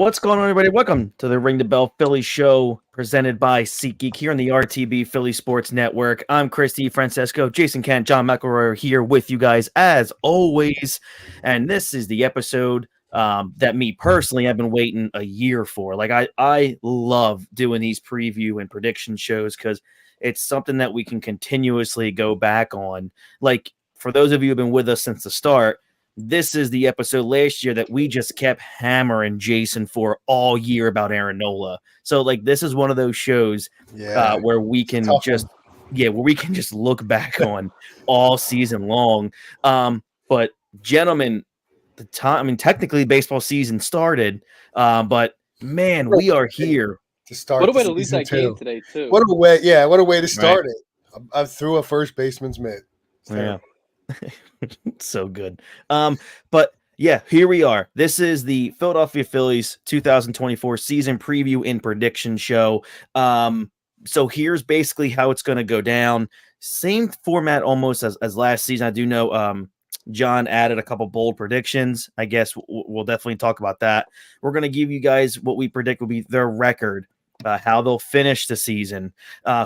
What's going on, everybody? Welcome to the Ring the Bell Philly show presented by SeatGeek here on the RTB Philly Sports Network. I'm Christy Francesco, Jason Kent, John McElroy are here with you guys as always. And this is the episode that me personally have been waiting a year for. Like I love doing these preview and prediction shows because it's something that we can continuously go back on. Like for those of you who have been with us since the start, this is the episode last year that we just kept hammering Jason for all year about Aaron Nola. So like this is one of those shows where we can just look back on all season long. But gentlemen, technically baseball season started, but man, we are here to start. What a way to lose that game today, too. What a way to start it. I threw a first baseman's mitt. Yeah. So good. But yeah, here we are. This is the Philadelphia Phillies 2024 season preview and prediction show. So here's basically how it's going to go down. Same format almost as last season. I do know John added a couple bold predictions. I guess we'll definitely talk about that. We're going to give you guys what we predict will be their record, how they'll finish the season,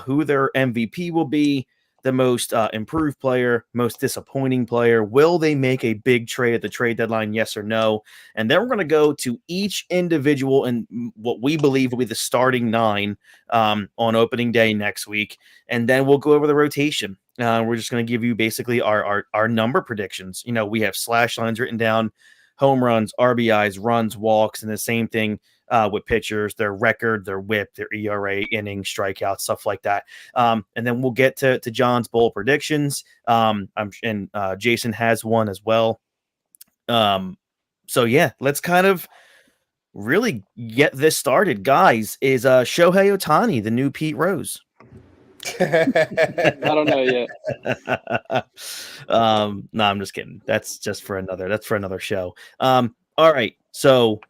who their MVP will be, the most improved player, most disappointing player. Will they make a big trade at the trade deadline? Yes or no? And then we're going to go to each individual and what we believe will be the starting nine on opening day next week. And then we'll go over the rotation. We're just going to give you basically our number predictions. You know, we have slash lines written down, home runs, RBIs, runs, walks, and the same thing with pitchers, their record, their whip, their ERA, innings, strikeouts, stuff like that. And then we'll get to John's bold predictions. Jason has one as well. So yeah, let's kind of really get this started. Guys, is Shohei Ohtani the new Pete Rose? I don't know yet. No, I'm just kidding. That's for another show. All right. So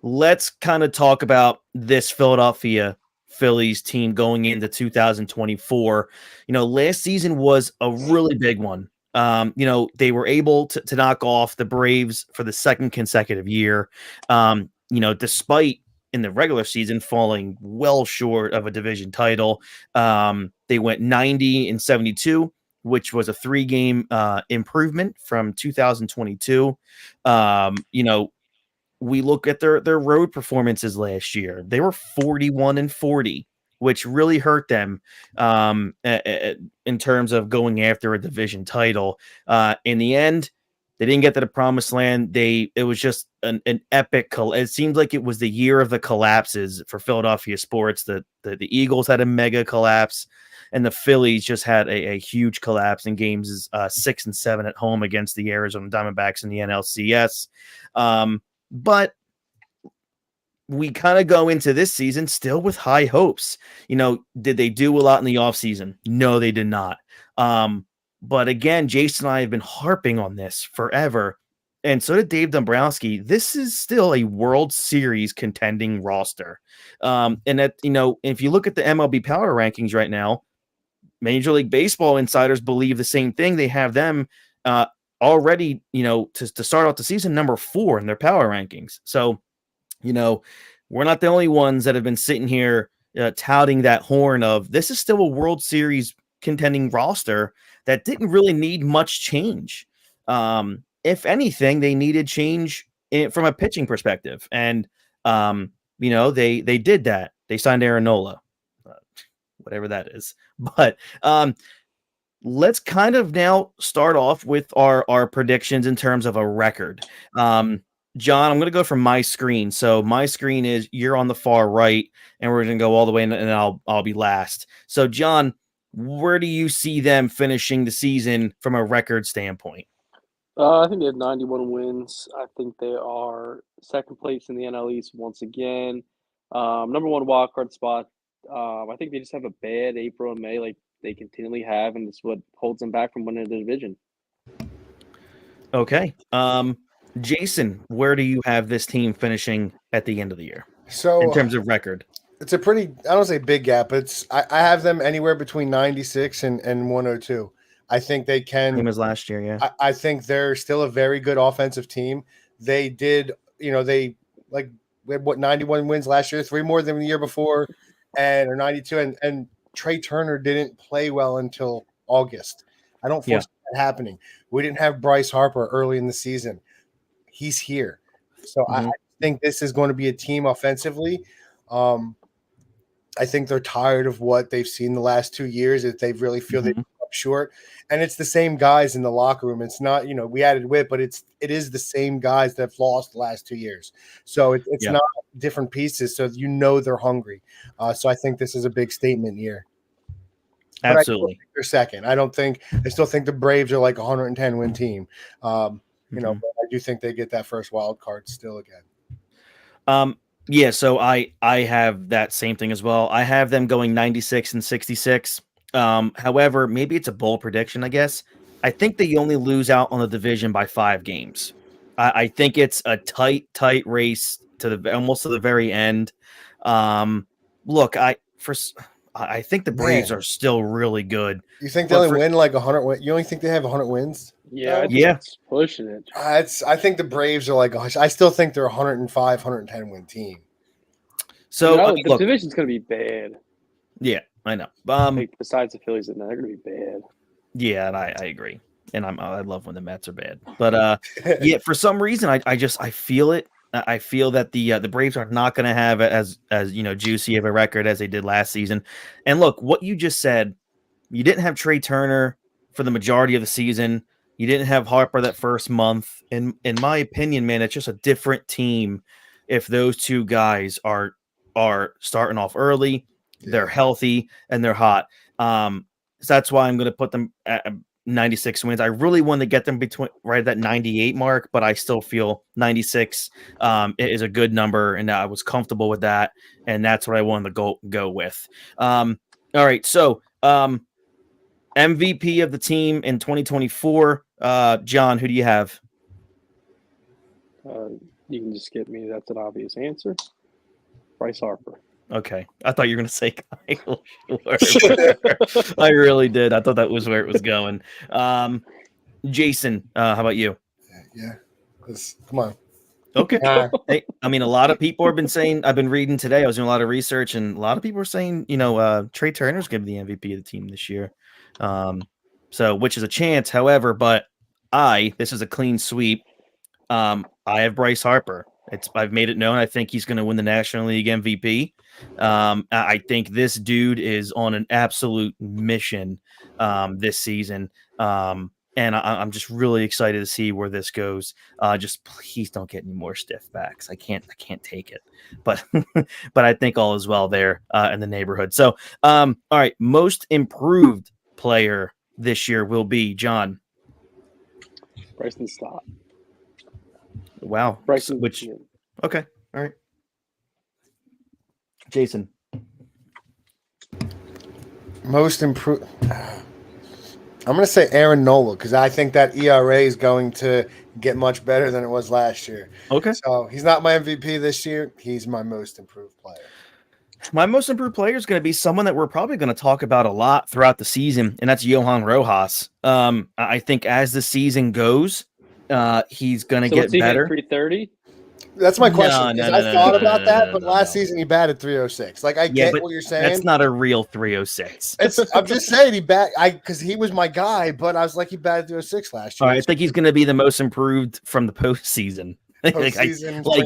let's kind of talk about this Philadelphia Phillies team going into 2024. You know, last season was a really big one. You know, they were able to knock off the Braves for the second consecutive year. You know, despite in the regular season falling well short of a division title. They went 90-72, which was a 3-game improvement from 2022. You know, we look at their road performances last year. They were 41-40, which really hurt them in terms of going after a division title. In the end, they didn't get to the promised land. It was just an epic. It seemed like it was the year of the collapses for Philadelphia sports. The Eagles had a mega collapse, and the Phillies just had a huge collapse in games 6 and 7 at home against the Arizona Diamondbacks in the NLCS. But we kind of go into this season still with high hopes. You know, did they do a lot in the offseason? No, they did not. But again, Jason and I have been harping on this forever, and so did Dave Dombrowski. This is still a World Series contending roster. And that, you know, if you look at the MLB power rankings right now, Major League Baseball insiders believe the same thing. They have them already, you know, to start out the season, number 4 in their power rankings. So, you know, we're not the only ones that have been sitting here touting that horn of this is still a World Series contending roster that didn't really need much change. If anything, they needed change from a pitching perspective. And, you know, they did that. They signed Aaron Nola, whatever that is. But let's kind of now start off with our predictions in terms of a record. John, I'm going to go from my screen. So my screen is you're on the far right, and we're going to go all the way, and I'll be last. So, John, where do you see them finishing the season from a record standpoint? I think they have 91 wins. I think they are second place in the NL East once again. Number 1 wild card spot. I think they just have a bad April and May, like they continually have, and it's what holds them back from winning the division. Okay. Jason, where do you have this team finishing at the end of the year? So in terms of record, it's a pretty, I don't say big gap, but I have them anywhere between 96 and 102. I think they can. Same as last year, yeah. I think they're still a very good offensive team. They did, you know, they like We had 91 wins last year, 3 more than the year before, or 92. And Trey Turner didn't play well until August. I don't foresee that happening. We didn't have Bryce Harper early in the season. He's here. So I think this is going to be a team offensively. I think they're tired of what they've seen the last 2 years. That they really feel they come up short, and it's the same guys in the locker room. It's not, we added Whit, but it is the same guys that have lost the last 2 years. So it's not different pieces. So they're hungry. So I think this is a big statement here. Absolutely, they're second. I still think the Braves are like a 110 win team. But I do think they get that first wild card still again. Yeah, so I have that same thing as well. I have them going 96 and 66. However, maybe it's a bold prediction, I guess. I think they only lose out on the division by 5 games. I think it's a tight race to almost to the very end. Look, I think the Braves are still really good. You think they only win like 100 wins? You only think they have 100 wins? Yeah, it's pushing it. I think the Braves are like, I still think they're a 105, 110 win team. So the division's going to be bad. Yeah, I know. Besides the Phillies, they're going to be bad. Yeah, and I agree. And I love when the Mets are bad. But yeah, for some reason, I feel it. I feel that the Braves are not going to have as juicy of a record as they did last season. And look, what you just said, you didn't have Trey Turner for the majority of the season. You didn't have Harper that first month. In my opinion, man, it's just a different team if those two guys are starting off early, they're healthy, and they're hot. So that's why I'm going to put them at 96 wins. I really want to get them right at that 98 mark, but I still feel 96 is a good number, and I was comfortable with that, and that's what I wanted to go with. All right, so MVP of the team in 2024, John, who do you have? You can just get me. That's an obvious answer. Bryce Harper. Okay. I thought you were going to say Kyle Schwarber. I really did. I thought that was where it was going. Jason, how about you? Yeah. Come on. Okay. Hey, I mean, a lot of people have been saying, I've been reading today, I was doing a lot of research, and a lot of people are saying, Trey Turner's going to be the MVP of the team this year. So, which is a chance, however, but this is a clean sweep. I have Bryce Harper. I've made it known. I think he's going to win the National League MVP. I think this dude is on an absolute mission this season. And I'm just really excited to see where this goes. Just please don't get any more stiff backs. I can't take it. But but I think all is well there in the neighborhood. So all right, most improved player this year will be John. Bryson Stott. Wow. Bryson, okay. All right. Jason. Most improved. I'm going to say Aaron Nola because I think that ERA is going to get much better than it was last year. Okay. So he's not my MVP this year. He's my most improved player. My most improved player is going to be someone that we're probably going to talk about a lot throughout the season, and that's Johan Rojas. I think as the season goes, he's going to get better. 330. That's my question. I thought about that, but last season he batted 306. Like I get what you're saying. That's not a real 306. I'm just saying because he was my guy, but I was like he batted 306 last year. I think he's going to be the most improved from the postseason. Like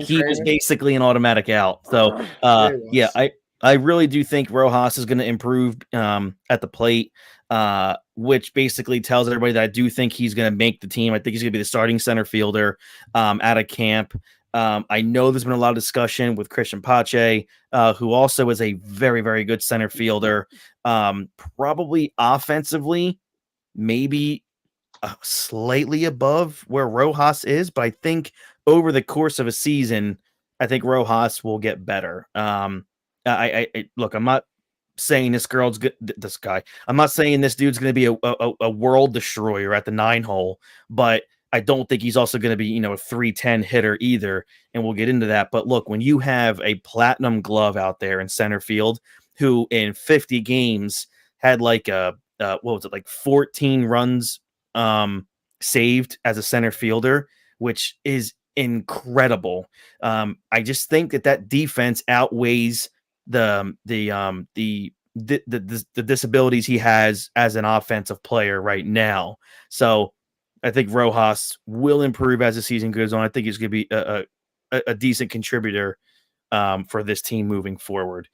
he was basically an automatic out. So yeah, I really do think Rojas is going to improve at the plate, which basically tells everybody that I do think he's going to make the team. I think he's going to be the starting center fielder out of camp. I know there's been a lot of discussion with Christian Pache, who also is a very, very good center fielder. Probably offensively, maybe slightly above where Rojas is, but I think over the course of a season, I think Rojas will get better. I look, I'm not saying this guy. I'm not saying this dude's going to be a world destroyer at the 9 hole, but I don't think he's also going to be, a 310 hitter either. And we'll get into that. But look, when you have a platinum glove out there in center field, who in 50 games had like 14 runs saved as a center fielder, which is incredible. I just think that defense outweighs the disabilities he has as an offensive player right now. So I think Rojas will improve as the season goes on. I think he's going to be a decent contributor for this team moving forward.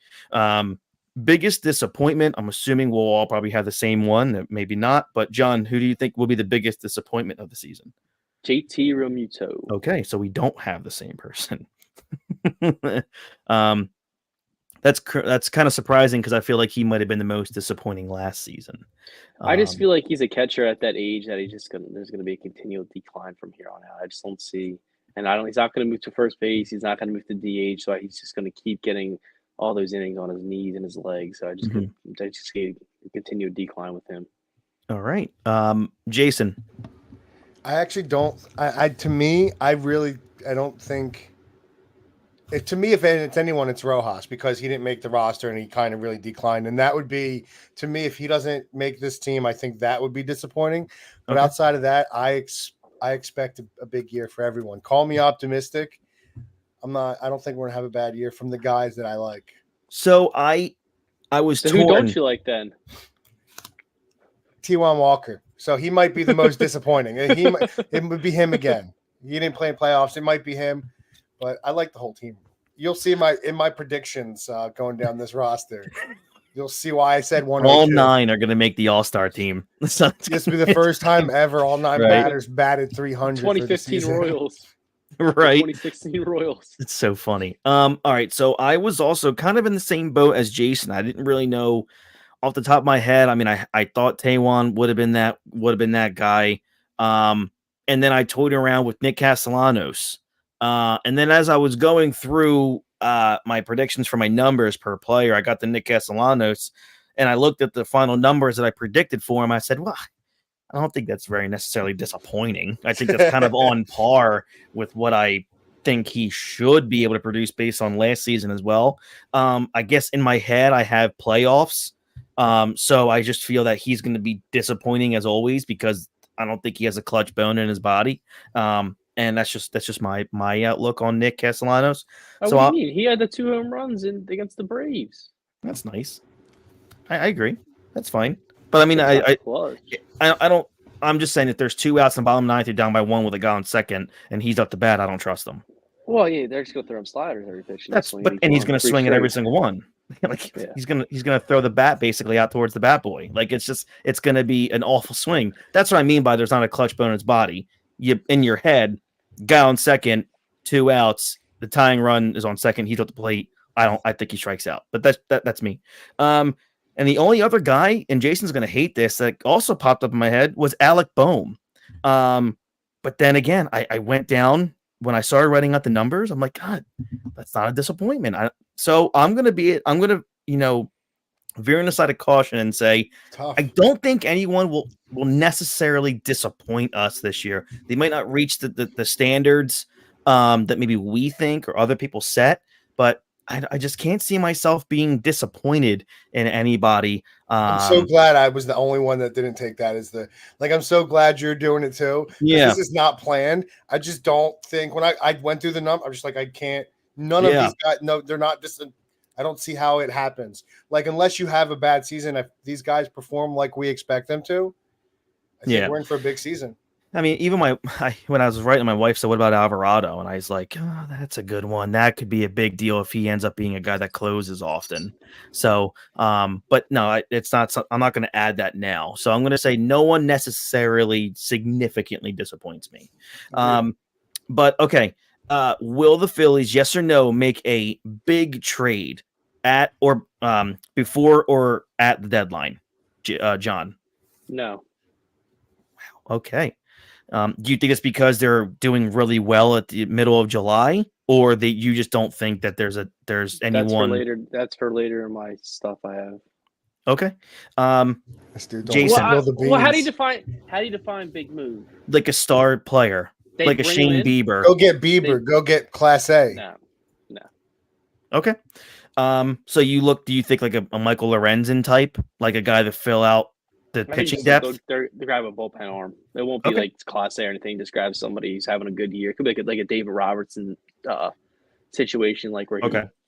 Biggest disappointment, I'm assuming we'll all probably have the same one, maybe not. But John, who do you think will be the biggest disappointment of the season? JT Realmuto. Okay, so we don't have the same person. That's kind of surprising because I feel like he might have been the most disappointing last season. I just feel like he's a catcher at that age that there's gonna be a continual decline from here on out. I just don't see, and he's not gonna move to first base. He's not gonna move to DH, so he's just gonna keep getting all those innings on his knees and his legs. So I just see a continued decline with him. All right, Jason. I actually don't. I don't think. To me, if it's anyone, it's Rojas because he didn't make the roster and he kind of really declined. And that would be, to me, if he doesn't make this team, I think that would be disappointing. But outside of that, I expect a big year for everyone. Call me optimistic. I don't think we're gonna have a bad year from the guys that I like. So I was So torn. who don't you like then? T1 Walker. So he might be the most disappointing. It would be him again. He didn't play in playoffs. It might be him. But I like the whole team. You'll see in my predictions going down this roster. You'll see why I said 102. All 9 are going to make the All-Star team. This will be the first time ever all 9 batters batted 300. 2015 Royals. Right. 2016 Royals. It's so funny. All right. So I was also kind of in the same boat as Jason. I didn't really know off the top of my head. I mean, I thought Taijuan would have been that guy. And then I toyed around with Nick Castellanos. And then as I was going through my predictions for my numbers per player, I got the Nick Castellanos, and I looked at the final numbers that I predicted for him. I said, well, I don't think that's very necessarily disappointing. I think that's kind of on par with what I think he should be able to produce based on last season as well. I guess in my head, I have playoffs. So I just feel that he's going to be disappointing as always because I don't think he has a clutch bone in his body. And that's just my outlook on Nick Castellanos. Oh, what do you mean? He had the 2 home runs against the Braves. That's nice. I agree. That's fine. But I mean, I don't. I'm just saying if there's 2 outs in the bottom 9th, you're down by 1 with a guy on second, and he's up to bat. I don't trust him. Well, yeah, they're just going to throw him sliders every pitch. And he's going to swing at every single one. He's gonna throw the bat basically out towards the bat boy. Like it's gonna be an awful swing. That's what I mean by there's not a clutch bone in his body. You in your head. Guy on second, 2 outs. The tying run is on second. He's at the plate. I think he strikes out. But that's me. And the only other guy, and Jason's gonna hate this, that also popped up in my head was Alec Bohm. But then again, I went down when I started writing out the numbers. I'm like, God, that's not a disappointment. So I'm gonna veer on the side of caution and say, tough. I don't think anyone will necessarily disappoint us this year. They might not reach the standards that maybe we think or other people set, but I just can't see myself being disappointed in anybody. I'm so glad I was the only one that didn't take that as I'm so glad you're doing it too. Yeah. This is not planned. I just don't think when I went through the number, I'm just like, I can't, none of these guys, no, they're not just, I don't see how it happens. Unless you have a bad season, if these guys perform like we expect them to, I think we're in for a big season. I mean, even when I was writing, my wife said, "What about Alvarado?" And I was like, "Oh, that's a good one. That could be a big deal if he ends up being a guy that closes often." So, but no, it's not. I'm not going to add that now. So I'm going to say no one necessarily significantly disappoints me. But okay, will the Phillies, yes or no, make a big trade at or before or at the deadline? John? No. Wow. Okay. Do you think it's because they're doing really well at the middle of July, or that you just don't think that there's anyone? That's for later in my stuff I have. Okay. Jason, how do you define big move? Like a star player, like a Shane Bieber. Go get Bieber. Go get Class A. No. Okay. Do you think like a Michael Lorenzen type, like a guy to fill out the I think pitching just depth. they grab a bullpen arm. It won't be like Class A or anything. Just grab somebody who's having a good year. It could be like a David Robertson situation, like where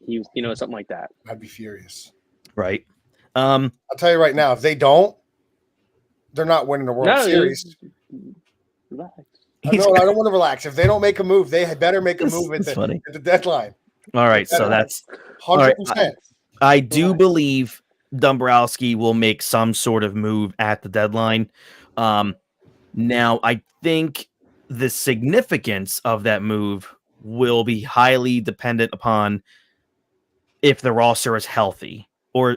he something like that. I'd be furious. Right. I'll tell you right now, if they don't, they're not winning the World Series. Relax. I don't want to relax. If they don't make a move, they had better make a move at the deadline. All right, so that's 100%. I do believe Dombrowski will make some sort of move at the deadline. Now, I think the significance of that move will be highly dependent upon if the roster is healthy or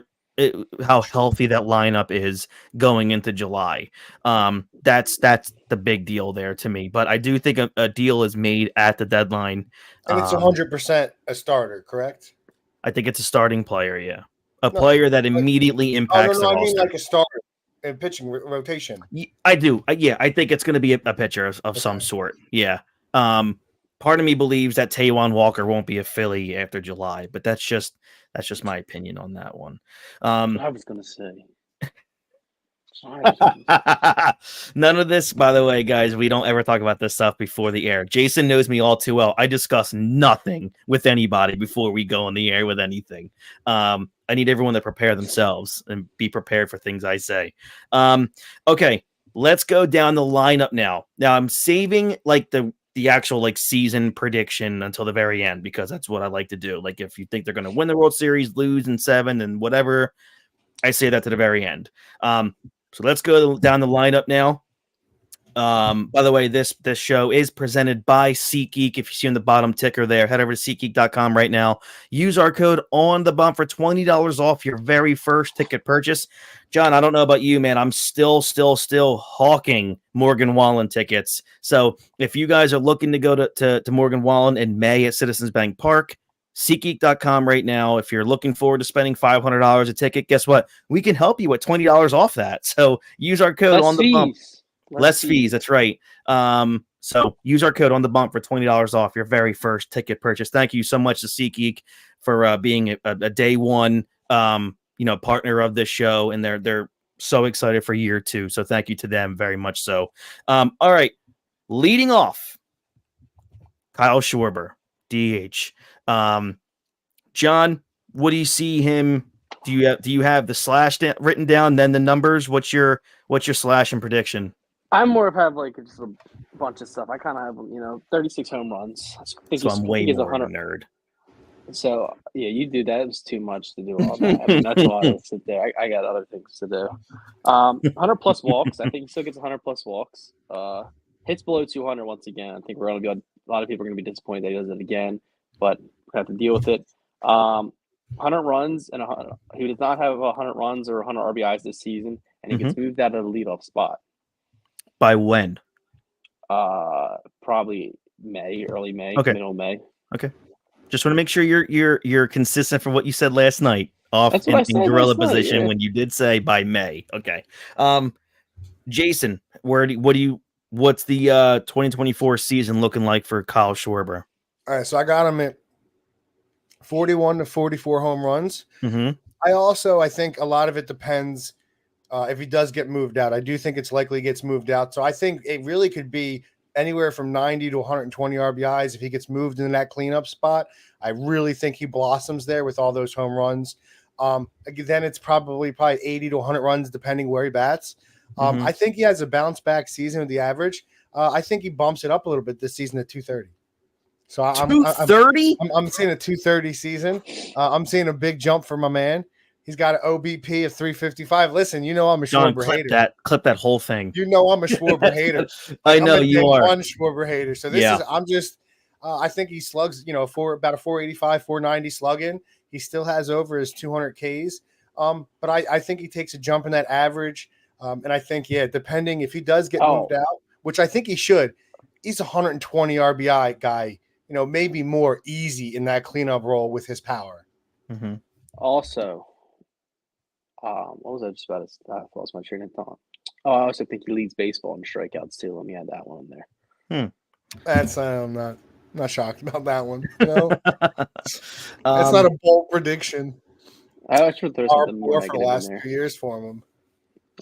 how healthy that lineup is going into July. That's the big deal there to me. But I do think a deal is made at the deadline. And it's 100% a starter, correct? I think it's a starting player, yeah. A player that immediately impacts the roster. I mean like a starter in pitching rotation. I do. I think it's going to be a pitcher of some sort. Yeah. Part of me believes that Taijuan Walker won't be a Philly after July, but that's just my opinion on that one. I was going to say. None of this, by the way, guys, we don't ever talk about this stuff before the air. Jason knows me all too well. I discuss nothing with anybody before we go on the air with anything. I need everyone to prepare themselves and be prepared for things I say. Okay, let's go down the lineup now. Now I'm saving like the actual like season prediction until the very end because that's what I like to do. Like if you think they're going to win the World Series, lose in 7 and whatever, I say that to the very end. So let's go down the lineup now. By the way, this show is presented by SeatGeek. If you see on the bottom ticker there, head over to SeatGeek.com right now. Use our code ONTHEBUMP for $20 off your very first ticket purchase. John, I don't know about you, man. I'm still hawking Morgan Wallen tickets. So if you guys are looking to go to Morgan Wallen in May at Citizens Bank Park, SeatGeek.com right now. If you're looking forward to spending $500 a ticket, guess what? We can help you with $20 off that. So use our code on the bump. Less fees. That's right. So use our code on the bump for $20 off your very first ticket purchase. Thank you so much to SeatGeek for being a day one, partner of this show, and they're so excited for year 2. So thank you to them very much. So, all right, leading off, Kyle Schwarber, DH. John, what do you see him? Do you have the slash written down, then the numbers? What's your slash and prediction? I'm more of have like just a bunch of stuff. I kind of have 36 home runs. So I'm way more of a nerd. So yeah, you do that. It was too much to do all that. I mean, that's why I sit there. I got other things to do. 100 plus walks. I think he still gets 100 plus walks. Hits below 200 once again. I think we're going to be a lot of people are going to be disappointed that he does it again, but we have to deal with it. 100 runs and he does not have 100 runs or 100 RBIs this season, and he gets moved out of the leadoff spot. By when? Probably May, early May, middle May. Okay. Just want to make sure you're consistent from what you said last night off in gorilla position when you did say by May. Okay. Jason, what's the 2024 season looking like for Kyle Schwarber? All right, so I got him at 41 to 44 home runs. I think a lot of it depends if he does get moved out. I do think it's likely he gets moved out. So I think it really could be anywhere from 90 to 120 RBIs if he gets moved in that cleanup spot. I really think he blossoms there with all those home runs. Then it's probably 80 to 100 runs depending where he bats. I think he has a bounce back season with the average. I think he bumps it up a little bit this season at 230. So I'm 230. I'm seeing a 230 season. I'm seeing a big jump for my man. He's got an OBP of 355. Listen, I'm a Schwarber hater. Clip that whole thing. I'm a Schwarber hater. I know you are. One Schwarber hater. So I think he slugs, about a 485, 490 slugging. He still has over his 200 Ks. But I think he takes a jump in that average. And I think, depending if he does get moved out, which I think he should, he's a 120 RBI guy. Maybe more easy in that cleanup role with his power. Also, what was I just about to say? I lost my train of thought. I also think he leads baseball in strikeouts too. Let me add that one in there. That's I'm not shocked about that one. It's not a bold prediction. I should throw something more for the last 2 years for him.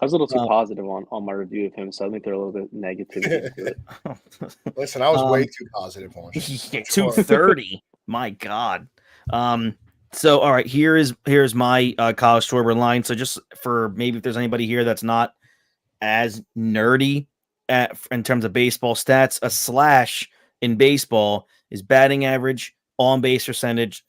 I was a little too positive on my review of him, so I think they're a little bit negative into it. Listen, I was way too positive on him. 230. My God. So all right, here's my Kyle Schwarber line. So just for maybe if there's anybody here that's not as nerdy in terms of baseball stats, a slash in baseball is batting average, on base percentage,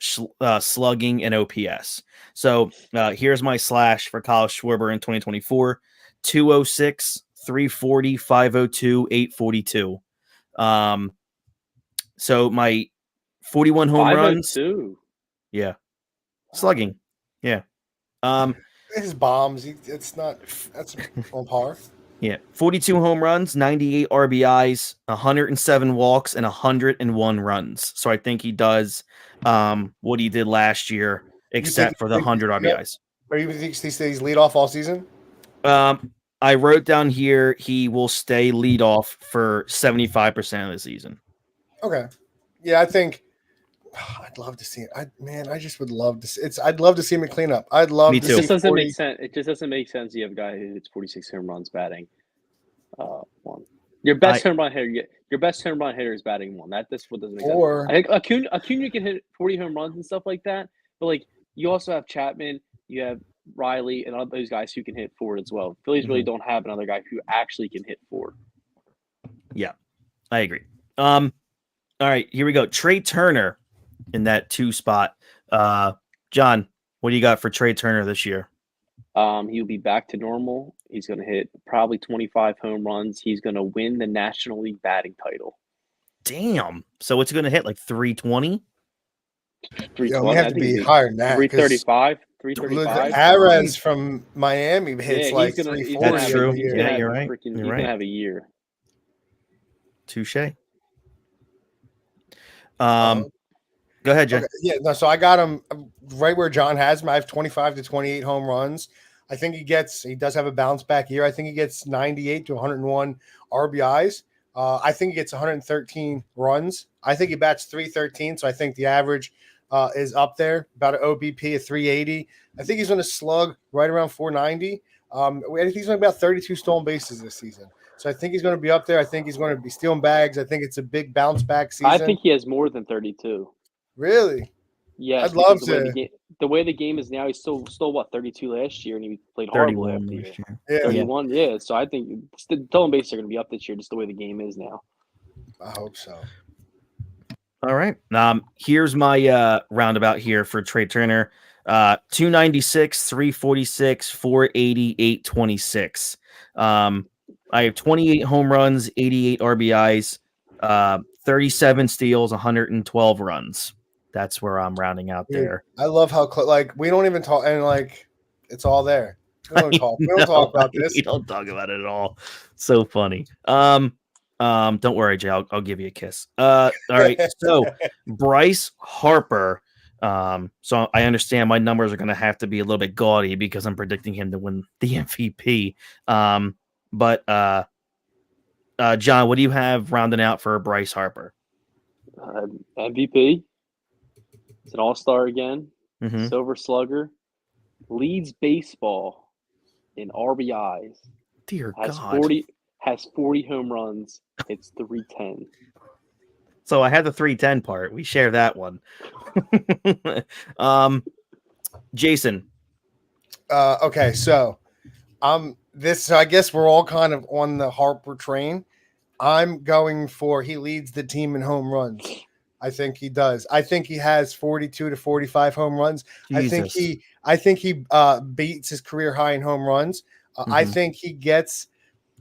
slugging, and OPS. So here's my slash for Kyle Schwarber in 2024: 206, 340, 502, 842. So my 41 home runs. 502. Yeah. Slugging. Yeah. His bombs, that's on par. Yeah. 42 home runs, 98 RBIs, 107 walks, and 101 runs. So I think he does what he did last year, except for the 100 RBIs. Or you think he stays lead off all season? I wrote down here he will stay lead off for 75% of the season. Okay. Yeah, I think I'd love to see it. I just would love to see it. I'd love to see him clean up. I'd love to see. It just doesn't make sense. It just doesn't make sense. You have a guy who hits 46 home runs batting one. Your best home run hitter is batting one. That's what doesn't make sense. I think Acuna can hit 40 home runs and stuff like that. But like you also have Chapman, you have Riley, and all those guys who can hit forward as well. Phillies really don't have another guy who actually can hit forward. Yeah, I agree. All right, here we go. Trey Turner in that 2 spot. John, what do you got for Trey Turner this year? He'll be back to normal. He's going to hit probably 25 home runs. He's going to win the National League batting title. Damn. So it's going to hit like 320? 320. Yeah, we have to be higher than that. 335. 335. Ares from Miami hits like 340. That's true. Yeah, you're right. He's going to have a year. Touche. Go ahead, Jen. Okay. Yeah, no, so I got him right where John has him. I have 25 to 28 home runs. I think he does have a bounce back year. I think he gets 98 to 101 RBIs. I think he gets 113 runs. I think he bats 313. So I think the average is up there, about an OBP of 380. I think he's going to slug right around 490. I think he's going to be about 32 stolen bases this season. So I think he's going to be up there. I think he's going to be stealing bags. I think it's a big bounce back season. I think he has more than 32. Really? Yeah, I'd love to. The way the game is now, he stole what 32 last year, and he played horrible after the year. Yeah. 31. Yeah, so I think the stolen bases are going to be up this year, just the way the game is now. I hope so. All right. Here's my roundabout here for Trey Turner. 296, 346, 480, 826. I have 28 home runs, 88 RBIs, 37 steals, 112 runs. That's where I'm rounding out there. I love how we don't even talk, and like it's all there. We don't talk. We don't talk about this. We don't talk about it at all. So funny. Don't worry, Jay. I'll give you a kiss. All right. So Bryce Harper. So I understand my numbers are going to have to be a little bit gaudy because I'm predicting him to win the MVP. But John, what do you have rounding out for Bryce Harper? MVP. It's an all-star again. Mm-hmm. Silver Slugger. Leads baseball in RBIs. Dear God. Has 40 home runs. It's 310. So I had the 310 part. We share that one. Jason. Okay, so so I guess we're all kind of on the Harper train. I'm going for he leads the team in home runs. I think he does. I think he has 42 to 45 home runs. Jesus. I think he beats his career high in home runs. I think he gets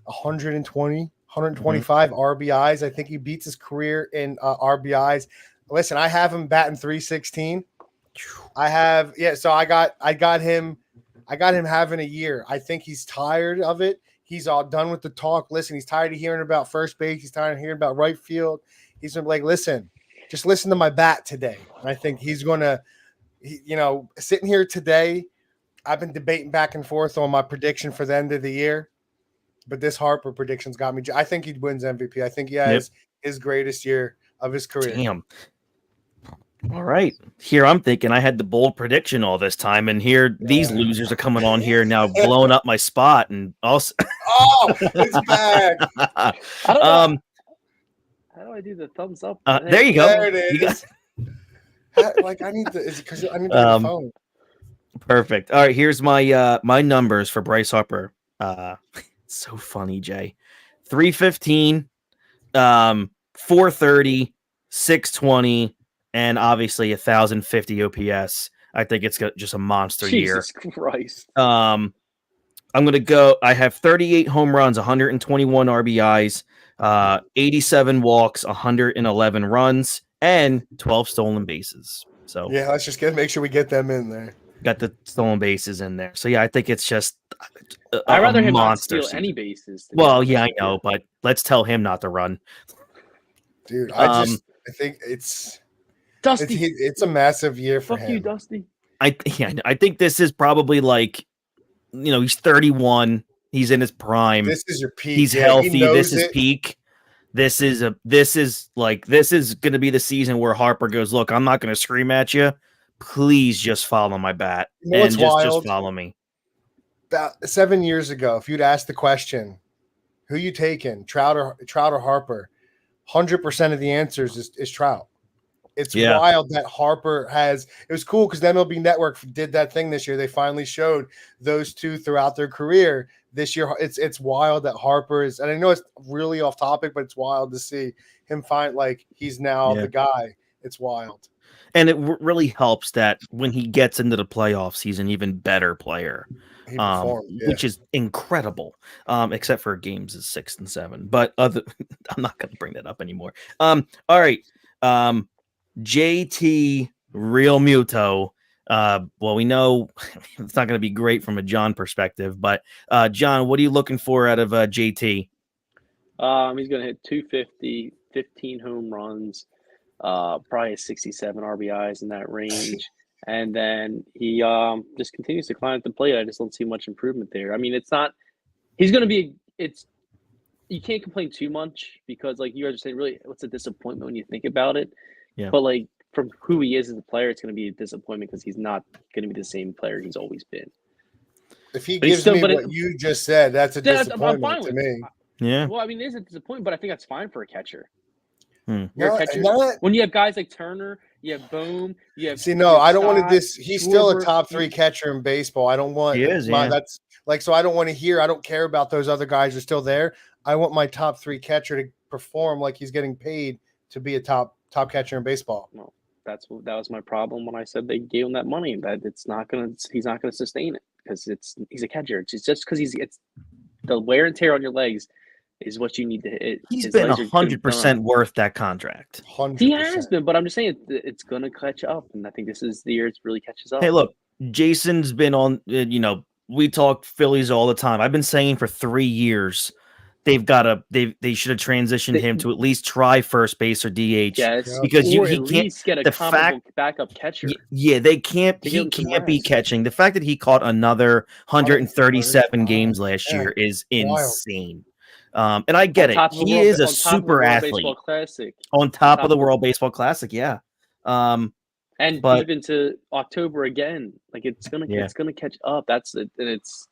120, 125 RBIs. I think he beats his career in RBIs. Listen, I have him batting 316. So I got him having a year. I think he's tired of it. He's all done with the talk. Listen, he's tired of hearing about first base. He's tired of hearing about right field. He's gonna be like, listen, just listen to my bat today. And I think he's gonna, sitting here today, I've been debating back and forth on my prediction for the end of the year, but this Harper prediction's got me. I think he wins MVP. I think he has his greatest year of his career. Damn. All right. Here I'm thinking I had the bold prediction all this time, and here these losers are coming on here now, blowing up my spot, and also. Oh, it's back. I don't know. um. How do I do the thumbs up? There you go. There it You got- is. I need to. Is it because I need to get a phone? Perfect. All right. Here's my my numbers for Bryce Harper. So funny, Jay. 315, 430, 620, and obviously 1,050 OPS. I think it's got just a monster year. Jesus Christ. I'm gonna go. I have 38 home runs, 121 RBIs, 87 walks, 111 runs, and 12 stolen bases. So Yeah, let's just make sure we get them in there. got the stolen bases in there. So yeah, I think it's just I'd rather him not monster steal season. any bases. Well, yeah, I know, but let's tell him not to run. Dude, I think it's Dusty. it's a massive year for Fuck him. you, Dusty. I think this is probably like, he's 31. He's in his prime. This is your peak. He's Yeah, healthy. he knows This is it. peak. This is going to be the season where Harper goes, look, I'm not going to scream at you. Please just follow my bat and just follow me. About 7 years ago, if you'd asked the question, who you taking, Trout or Harper, 100% of the answers is Trout. It's wild that Harper has. It was cool because the MLB Network did that thing this year. They finally showed those two throughout their career. This year, it's wild that Harper is, and I know it's really off topic, but it's wild to see him find like he's now the guy. It's wild. And it really helps that when he gets into the playoffs, he's an even better player, which is incredible, except for games is 6 and 7. But I'm not going to bring that up anymore. All right. JT Real Muto. Well, we know it's not going to be great from a John perspective, but John, what are you looking for out of JT? He's going to hit 250, 15 home runs. Probably 67 RBIs in that range. And then he just continues to climb at the plate. I just don't see much improvement there. I mean, you can't complain too much because like you guys are saying, really, what's a disappointment when you think about it? Yeah. But like from who he is as a player, it's going to be a disappointment because he's not going to be the same player he's always been. If he gives me what you just said, that's a disappointment to me. Yeah. Well, I mean, it is a disappointment, but I think that's fine for a catcher. You're a catcher. When you have guys like Turner, you have Bohm, you have. I don't want this. He's still a top 3 catcher in baseball. I don't want. He is. That's like so. I don't want to hear. I don't care about those other guys are still there. I want my top 3 catcher to perform like he's getting paid to be a top catcher in baseball. No, that was my problem when I said they gave him that money. That he's not gonna sustain it because he's a catcher. It's just because it's the wear and tear on your legs. Is what you need to hit. He's been 100% worth that contract. 100%. He has been, but I'm just saying it's going to catch up, and I think this is the year it really catches up. Hey, look, Jason's been on. We talk Phillies all the time. I've been saying for 3 years they should have transitioned him to at least try first base or DH. Yes, because he at can't least get a comparable backup catcher. Yeah, they can't. He can't be catching. The fact that he caught another 137 games last year is insane. And I get it. He is a super athlete. On top of the World Baseball Classic, yeah. And even to October again, like it's gonna catch up. That's it, and it's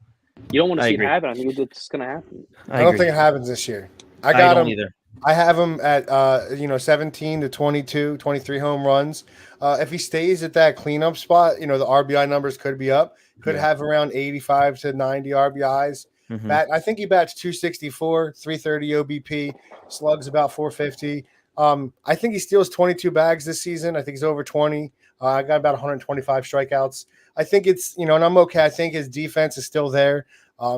you don't want to see it happen. I think it's gonna happen. I don't think it happens this year. I got him either. I have him at 17 to 22, 23 home runs. If he stays at that cleanup spot, the RBI numbers could be up. Could have around 85 to 90 RBIs. Mm-hmm. I think he bats 264, 330 OBP, slugs about 450. I think he steals 22 bags this season. I think he's over 20. I got about 125 strikeouts. I think it's, and I'm okay. I think his defense is still there.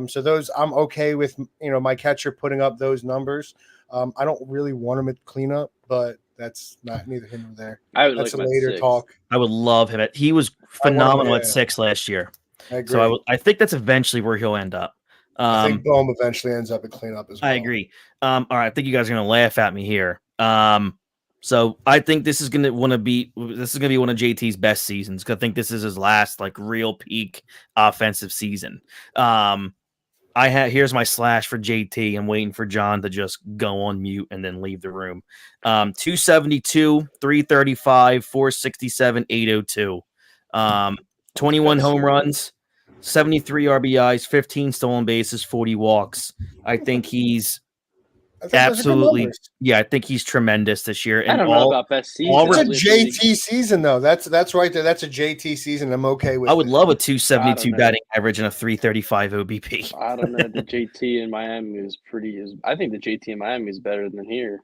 So those I'm okay with, my catcher putting up those numbers. I don't really want him at cleanup, but that's neither here nor there. That's a later talk. I would love him he was phenomenal at 6 last year. I agree. So I think that's eventually where he'll end up. I think Bohm eventually ends up at cleanup as well. I agree. All right, I think you guys are going to laugh at me here. So I think this is going to be one of JT's best seasons. I think this is his last real peak offensive season. Here's my slash for JT. I'm waiting for John to just go on mute and then leave the room. 272, 335, 467, 802. 21 home runs, 73 RBIs, 15 stolen bases, 40 walks. I think he's absolutely, I think he's tremendous this year. And I don't know about best season. That's a JT season, though. That's right there. That's a JT season. I'm okay with. I would love a 272 batting average and a 335 OBP. I don't know. The JT in Miami is I think the JT in Miami is better than here.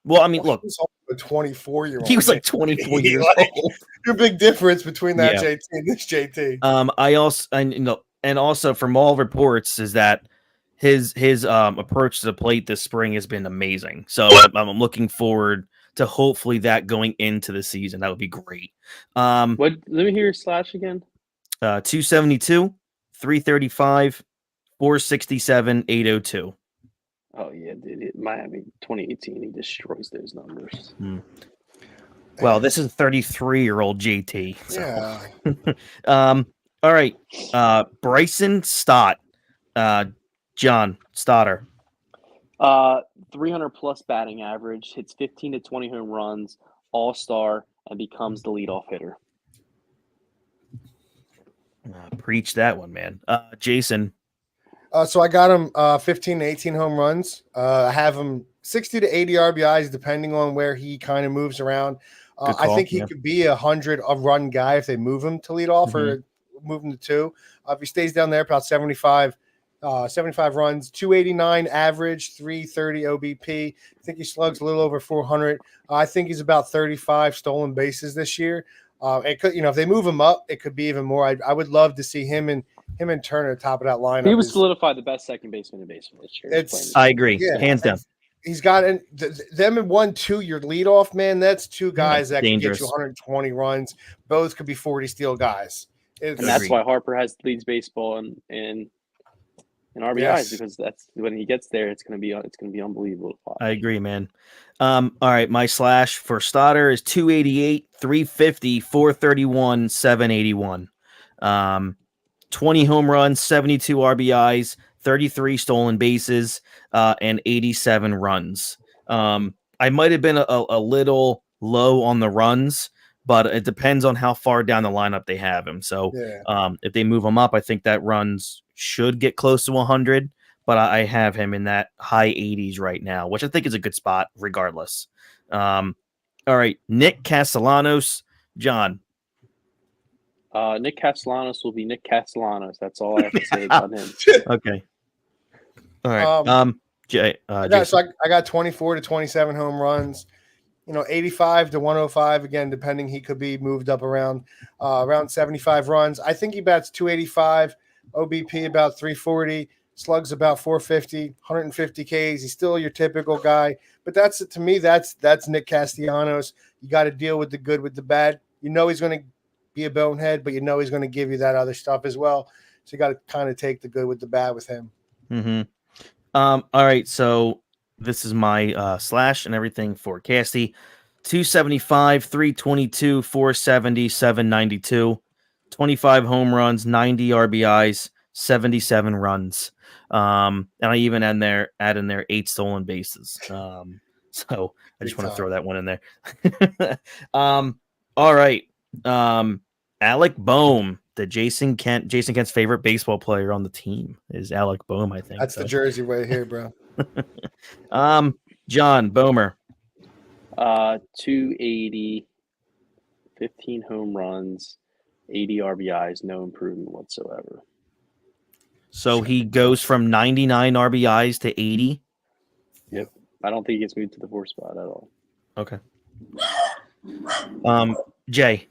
Well, I mean, look, he was a 24-year-old. He was like 24 years old. There's a big difference between that JT and this JT. And also from all reports is that his approach to the plate this spring has been amazing. So I'm looking forward to hopefully that going into the season. That would be great. Let me hear your slash again. 272, 335, 467, 802. Oh yeah, dude. Miami 2018, he destroys those numbers. Well, this is 33-year-old JT. So. Yeah. All right. Bryson Stott. John Stotter. 300 plus batting average, hits 15 to 20 home runs, all-star, and becomes the leadoff hitter. Preach that one, man. Jason. So I got him 15 to 18 home runs. I have him 60 to 80 RBIs, depending on where he kind of moves around. I think he could be 100-run guy if they move him to lead off or move him to 2. If he stays down there, about 75 runs, 289 average, 330 OBP. I think he slugs a little over 400. I think he's about 35 stolen bases this year. It could, if they move him up, it could be even more. I would love to see him and Turner top of that lineup. He would solidify the best second baseman in baseball this year. I agree, hands down. He's got them in 1-2. Your leadoff man. That's 2 guys that can get you 120 runs. Both could be 40 steal guys. And that's why Harper leads baseball in RBIs because that's when he gets there. It's gonna be unbelievable. I agree, man. All right, my slash for Stotter is 288, 350, 431, 781. 20 home runs, 72 RBIs, 33 stolen bases, and 87 runs. I might have been a little low on the runs, but it depends on how far down the lineup they have him. So if they move him up, I think that runs should get close to 100, but I have him in that high 80s right now, which I think is a good spot regardless. All right, Nick Castellanos. John. Nick Castellanos will be Nick Castellanos. That's all I have to say about him. Okay. All right. Jay. So I got 24 to 27 home runs. 85 to 105 again, depending. He could be moved up around 75 runs. I think he bats 285, OBP about 340, slugs about 450, 150 Ks. He's still your typical guy, but that's Nick Castellanos. You got to deal with the good with the bad. He's going to be a bonehead, but he's going to give you that other stuff as well. So you got to kind of take the good with the bad with him. Mm-hmm. All right, so this is my slash and everything for Casty. 275, 322, 470, 792, 25 home runs, 90 RBIs, 77 runs. And I even add in there 8 stolen bases. So I just want to throw that one in there. All right. Alec Boehm, Jason Kent's favorite baseball player on the team is Alec Boehm, I think. That's the Jersey way here, bro. John Boehmer. 280, 15 home runs, 80 RBIs, no improvement whatsoever. So he goes from 99 RBIs to 80? Yep. I don't think he gets moved to the 4th spot at all. Okay. Jay.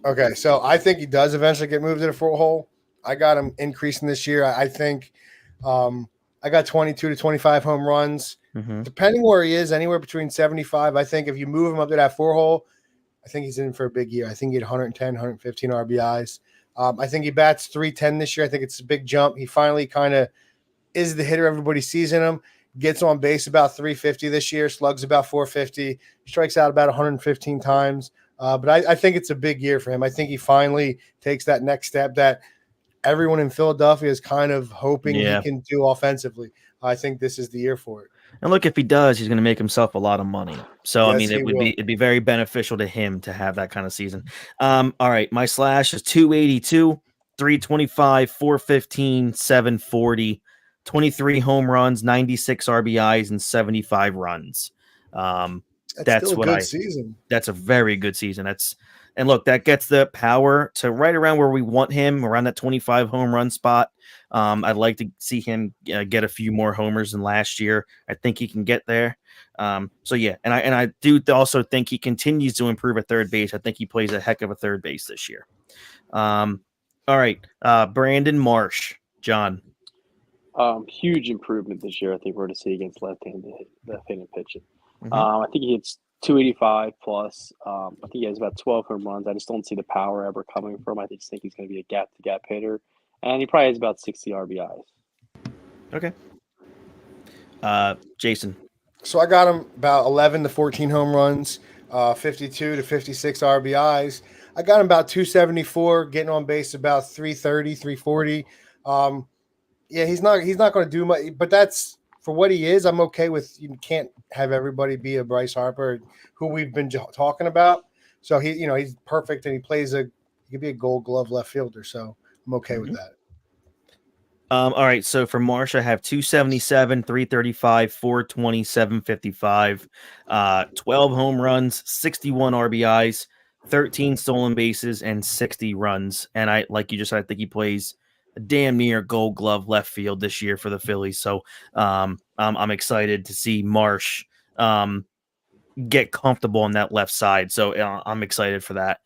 Okay, so I think he does eventually get moved to the 4 hole. I got him increasing this year. I think I got 22 to 25 home runs. Mm-hmm. Depending where he is, anywhere between 75. I think if you move him up to that 4 hole, I think he's in for a big year. I think he had 110, 115 RBIs. I think he bats 310 this year. I think it's a big jump. He finally kind of is the hitter everybody's season him. Gets on base about 350 this year, slugs about 450, strikes out about 115 times. But I think it's a big year for him. I think he finally takes that next step that everyone in Philadelphia is kind of hoping he Yeah. can do offensively. I think this is the year for it. And look, if he does, he's going to make himself a lot of money. So I Yes, mean, he will. it'd be very beneficial to him to have that kind of season. All right, my slash is 282, 325, 415, 740, 23 home runs, 96 RBIs, and 75 runs. That's That's still a what good season. That's a very good season. And look, that gets the power to right around where we want him, around that 25 home run spot. I'd like to see him get a few more homers than last year. I think he can get there. So yeah, and I do also think he continues to improve at third base. I think he plays a heck of a third base this year. All right, Brandon Marsh, John. Huge improvement this year. I think we're going to see against left-handed pitching. Mhm. I think he hits 285 plus. I think he has about 12 home runs. I just don't see the power ever coming from. I just think he's going to be a gap-to-gap hitter, and he probably has about 60 RBIs. Okay. Jason. So I got him about 11 to 14 home runs, 52 to 56 RBIs. I got him about 274, getting on base about 330, 340. Yeah, he's not going to do much, but that's for what he is. I'm okay with. You can't have everybody be a Bryce Harper, who we've been talking about. So he's perfect, and he could be a Gold Glove left fielder. So I'm okay with that. All right, so for Marsh, I have 277, 335, 420, 755, 12 home runs, 61 RBIs, 13 stolen bases, and 60 runs. And like you just said, I think he plays a damn near Gold Glove left field this year for the Phillies. So I'm excited to see Marsh get comfortable on that left side. So I'm excited for that.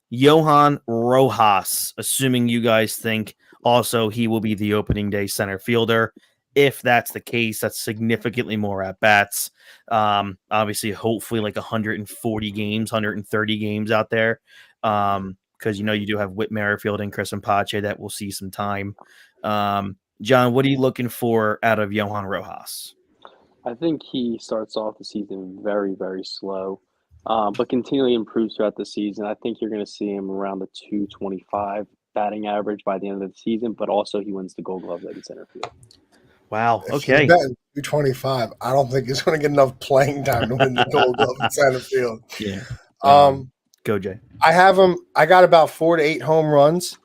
Johan Rojas, assuming you guys think also he will be the opening day center fielder. If that's the case, that's significantly more at bats. Obviously, hopefully like 140 games, 130 games out there. Because you do have Whit Merrifield and Chris Pache that will see some time. John, what are you looking for out of Johan Rojas? I think he starts off the season very, very slow, but continually improves throughout the season. I think you're going to see him around the 225 batting average by the end of the season, but also he wins the Gold Glove in center field. Wow. If Okay. you're betting 225, I don't think he's going to get enough playing time to win the Gold Glove in center field. Yeah. Go, Jay. I have him. I got about 4 to 8 home runs,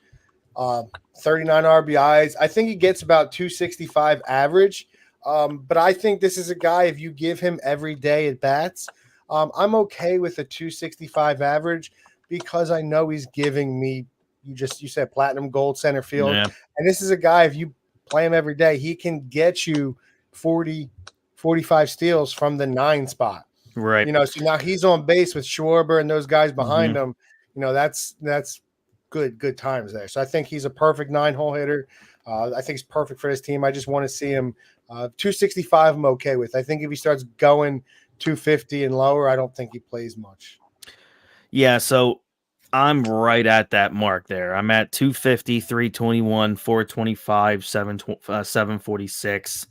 39 RBIs. I think he gets about 265 average. But I think this is a guy, if you give him every day at bats, I'm okay with a 265 average because I know he's giving me, you said platinum gold center field. Yeah. And this is a guy, if you play him every day, he can get you 40, 45 steals from the 9 spot. Right. So now he's on base with Schwarber and those guys behind him. That's good times there. So I think he's a perfect 9-hole hitter. I think he's perfect for this team. I just want to see him 265. I'm okay with. I think if he starts going 250 and lower, I don't think he plays much. Yeah, so I'm right at that mark there. I'm at 250, 321, 425, 746,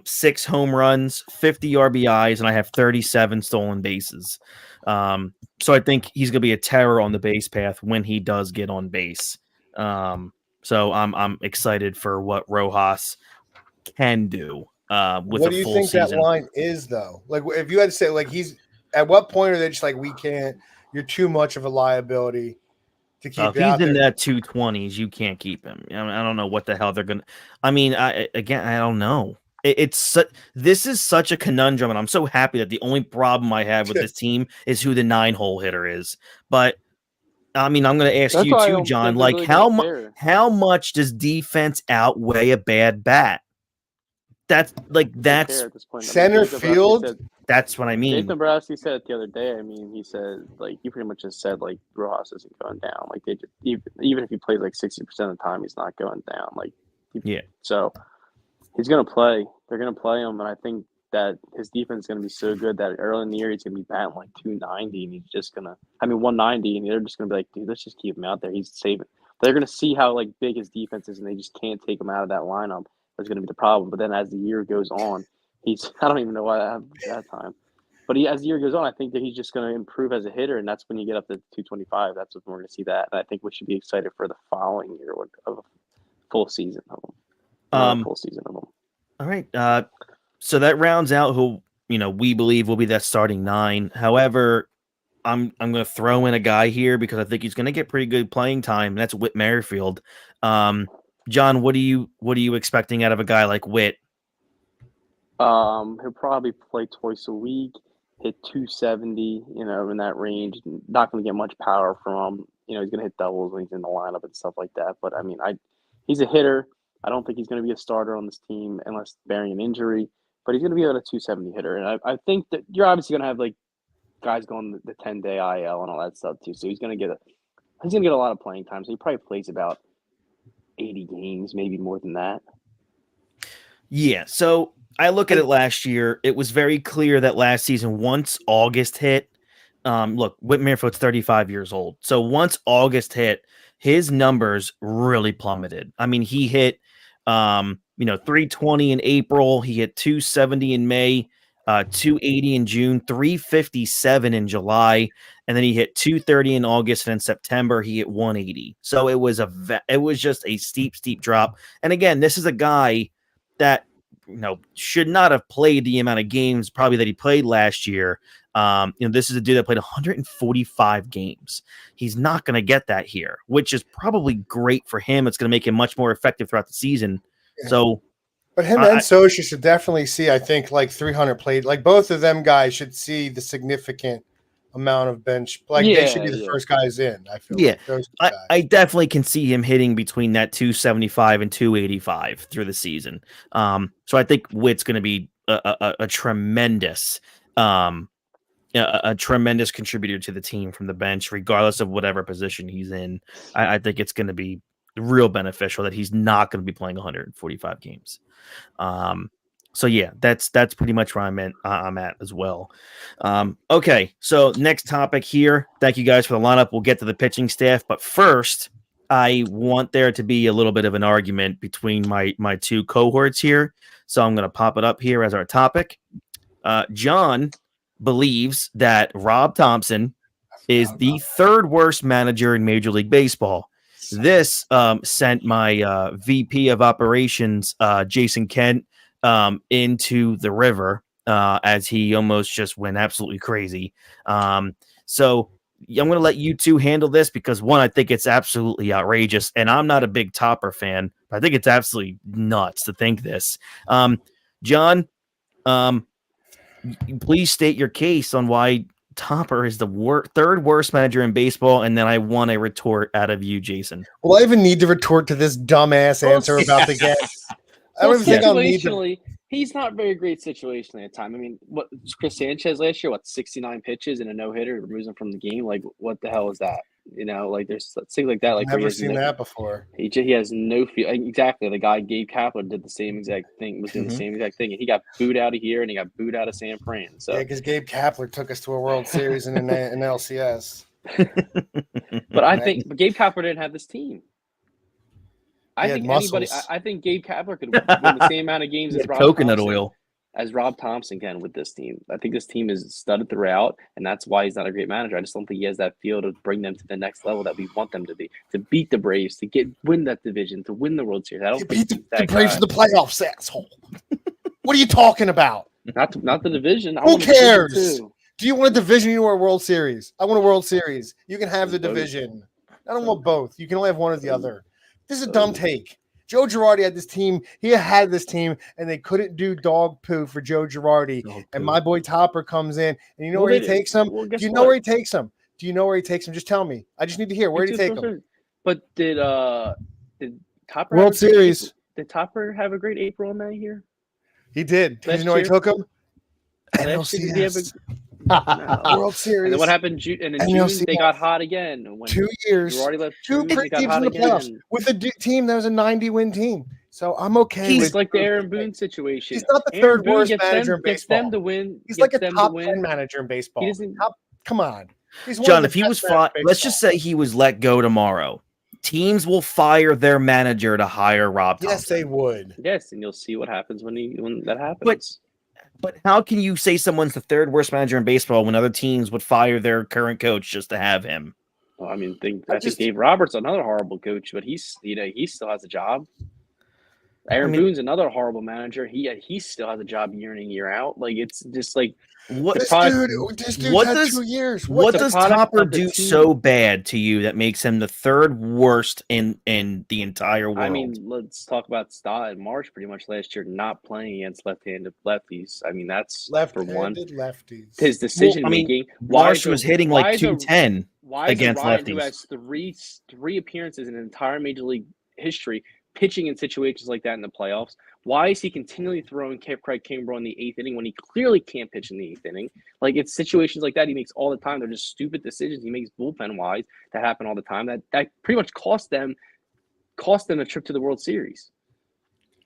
6 home runs, 50 RBIs, and I have 37 stolen bases. So I think he's going to be a terror on the base path when he does get on base. So I'm excited for what Rojas can do with what a do you full think season. that line is, though? Like, if you had to say, like, he's at what point are they just like, we can't? You're too much of a liability to keep If it out he's in there. that 220s, you can't keep him. I don't know what the hell they're gonna. I mean, I don't know. This is such a conundrum, and I'm so happy that the only problem I have with this team is who the 9-hole hitter is. But I mean, I'm going to ask That's you why I too, don't John. think they're Like, really gonna care. how much does defense outweigh a bad bat? That's Care at this point. Center field. That's what I mean. Nathan Dombrowski said it the other day. I mean, he said he pretty much just said Rojas isn't going down. Like they just even if he plays 60% of the time, he's not going down. So he's gonna play. They're gonna play him, and I think that his defense is gonna be so good that early in the year he's gonna be batting 290, and he's just gonna 190, and they're just gonna be like, dude, let's just keep him out there. He's saving. They're gonna see how big his defense is, and they just can't take him out of that lineup. That's gonna be the problem. But then as the year goes on, I don't even know why that happened at that time. But as the year goes on, I think that he's just going to improve as a hitter, and that's when you get up to 225. That's when we're going to see that. And I think we should be excited for the following year of a full season of him. Full season of him. All right. So that rounds out who we believe will be that starting 9. However, I'm going to throw in a guy here because I think he's going to get pretty good playing time, and that's Whit Merrifield. John, what are you expecting out of a guy like Whit? He'll probably play twice a week, hit 270, in that range. Not going to get much power from him. He's going to hit doubles when he's in the lineup and stuff like that. But, he's a hitter. I don't think he's going to be a starter on this team unless bearing an injury. But he's going to be a 270 hitter. And I think that you're obviously going to have, guys going the 10-day IL and all that stuff, too. So he's going to get a lot of playing time. So he probably plays about 80 games, maybe more than that. Yeah, so I look at it last year. It was very clear that last season, once August hit, look, Whit Merrifield's 35 years old. So once August hit, his numbers really plummeted. I mean, he hit, 320 in April. He hit 270 in May, 280 in June, 357 in July, and then he hit 230 in August, and in September he hit 180. So it was just a steep drop. And again, this is a guy that should not have played the amount of games probably that he played last year. This is a dude that played 145 games. He's not going to get that here, which is probably great for him. It's going to make him much more effective throughout the season. Yeah. So, but him and Socha should definitely see, I think, 300 played. Both of them guys should see the significant amount of bench. They should be the first guys in. I feel. Yeah, I definitely can see him hitting between that 275 and 285 through the season. So I think Whit's going to be a tremendous, a tremendous contributor to the team from the bench, regardless of whatever position he's in. I think it's going to be real beneficial that he's not going to be playing 145 games. So yeah, that's pretty much where I'm at as well. Okay, so next topic here. Thank you guys for the lineup. We'll get to the pitching staff, but first, I want there to be a little bit of an argument between my two cohorts here. So I'm going to pop it up here as our topic. John believes that Rob Thompson is the third worst manager in Major League Baseball. This sent my VP of operations, Jason Kent, into the river as he almost just went absolutely crazy. So I'm going to let you two handle this because, one, I think it's absolutely outrageous, and I'm not a big Topper fan, but I think it's absolutely nuts to think this. John, please state your case on why Topper is the third worst manager in baseball, and then I want a retort out of you, Jason. Well, I even need to retort to this dumbass answer about the get. I don't think I'll need to. He's not very great situationally at time. I mean, what Chris Sanchez last year? 69 pitches and a no-hitter removes him from the game? What the hell is that? There's things like that. I've never seen that before. He has no feel. Exactly. The guy Gabe Kapler did the same exact thing. Was doing the same exact thing, and he got booed out of here, and he got booed out of San Fran. So yeah, because Gabe Kapler took us to a World Series and an LCS. But I think Gabe Kapler didn't have this team. I think Gabe Kapler could win the same amount of games as Rob Thompson can with this team. I think this team is studded throughout, and that's why he's not a great manager. I just don't think he has that feel to bring them to the next level that we want them to be, to beat the Braves, to win that division, to win the World Series. I don't think the Braves in the playoffs, asshole. What are you talking about? Not the division. Who cares? Do you want a division or a World Series? I want a World Series. You can have the division. I don't want both. You can only have one or the other. This is a dumb take. Joe Girardi had this team. He had this team, and they couldn't do dog poo for Joe Girardi. And my boy Topper comes in, and you know where he takes him? Do you know where he takes him? Do you know where he takes him? Just tell me. I just need to hear. Where did he take him? But did Topper World Series? Did Topper have a great April and May here? He did. Did you know where he took him? NLCS. World Series. And then what happened? And in June, they got hot again. When 2 years. Girardi left two great teams in the playoffs with a team that was a 90-win team. So I'm okay. He's like the Aaron Boone situation. He's not the third worst manager in baseball. Gets them to win. He's like a top 10 manager in baseball. Come on. John, if he was fired, let's just say he was let go tomorrow. Teams will fire their manager to hire Rob Thompson. Yes, they would. Yes, and you'll see what happens when that happens. But how can you say someone's the third worst manager in baseball when other teams would fire their current coach just to have him? Well, I mean, I think Dave Roberts another horrible coach, but he still has a job. Aaron Boone's another horrible manager. He still has a job year in and year out. Like it's just like this dude had 2 years. What does Topper do so bad to you that makes him the third worst in the entire world? I mean, let's talk about Stott and Marsh pretty much last year not playing against left-handed lefties. I mean, that's for one. Lefties. His decision making. Marsh was hitting like 210 against Ryan, lefties. Who has three appearances in entire Major League history pitching in situations like that in the playoffs? Why is he continually throwing Craig Kimbrel in the 8th inning when he clearly can't pitch in the 8th inning? Like, it's situations like that he makes all the time. They're just stupid decisions he makes bullpen-wise that happen all the time. That pretty much cost them a trip to the World Series.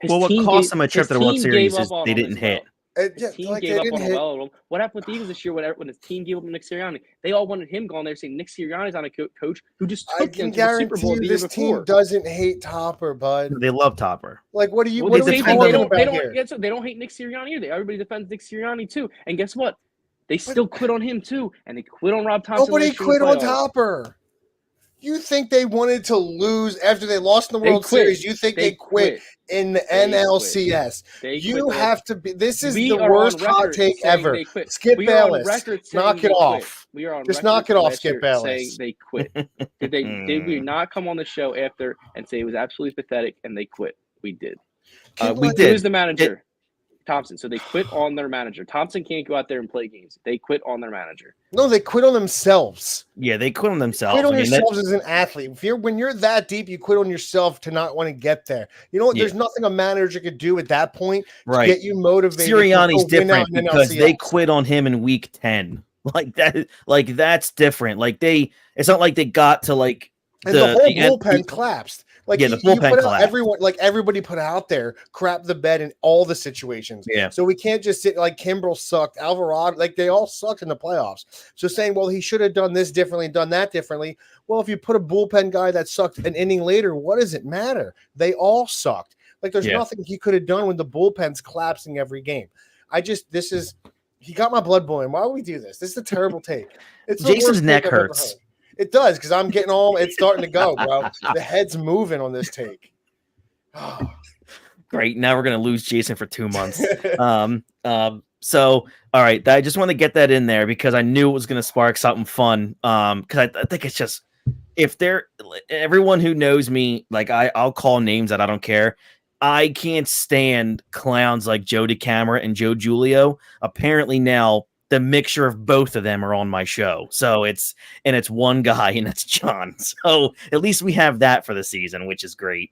What cost them a trip to the World Series is they didn't hit. His team gave up on a well. What happened with the Eagles this year when his team gave up on Nick Sirianni? They all wanted him gone there saying Nick Sirianni's on a coach who just took them to the Super Bowl the year before. This team doesn't hate Topper, bud. They love Topper. Like, what are we talking about here? They don't hate Nick Sirianni either. Everybody defends Nick Sirianni too. And guess what? They still quit on him too. And they quit on Rob Thompson. Nobody quit on Topper. You think they wanted to lose after they lost in the World Series? You think they quit in the NLCS? You have to be. This is the worst hot take ever. Skip Bayless, knock it off. We are on just knock it off, Skip Bayless. Saying they quit. Did we not come on the show after and say it was absolutely pathetic and they quit? We did. We did. Who's the manager? Thompson. So they quit on their manager. Thompson can't go out there and play games. They quit on their manager. No, they quit on themselves. Yeah, they quit on themselves. Quit on yourselves as an athlete. When you're that deep, you quit on yourself to not want to get there. You know what? There's nothing a manager could do at that point to get you motivated. Sirianni's different because they quit on him in week 10. Like that. Like that's different. Like it's not like they got to like and the whole bullpen collapsed. Like the bullpen collapsed. Everybody put out there, crap the bed in all the situations. Yeah. So we can't just sit like Kimbrel sucked, Alvarado, like they all sucked in the playoffs. So saying, well, he should have done this differently, done that differently. Well, if you put a bullpen guy that sucked an inning later, what does it matter? They all sucked. Like there's nothing he could have done when the bullpen's collapsing every game. He got my blood boiling. Why would we do this? This is a terrible take. It's Jason's neck hurts. It does because I'm getting it's starting to go, bro. The head's moving on this take. Great. Now we're gonna lose Jason for 2 months. So all right, I just want to get that in there because I knew it was gonna spark something fun. Because I think it's just everyone who knows me, like I'll call names that I don't care. I can't stand clowns like Joe DeCamara and Joe Giulio. Apparently now the mixture of both of them are on my show. So it's one guy and that's John. So at least we have that for the season, which is great.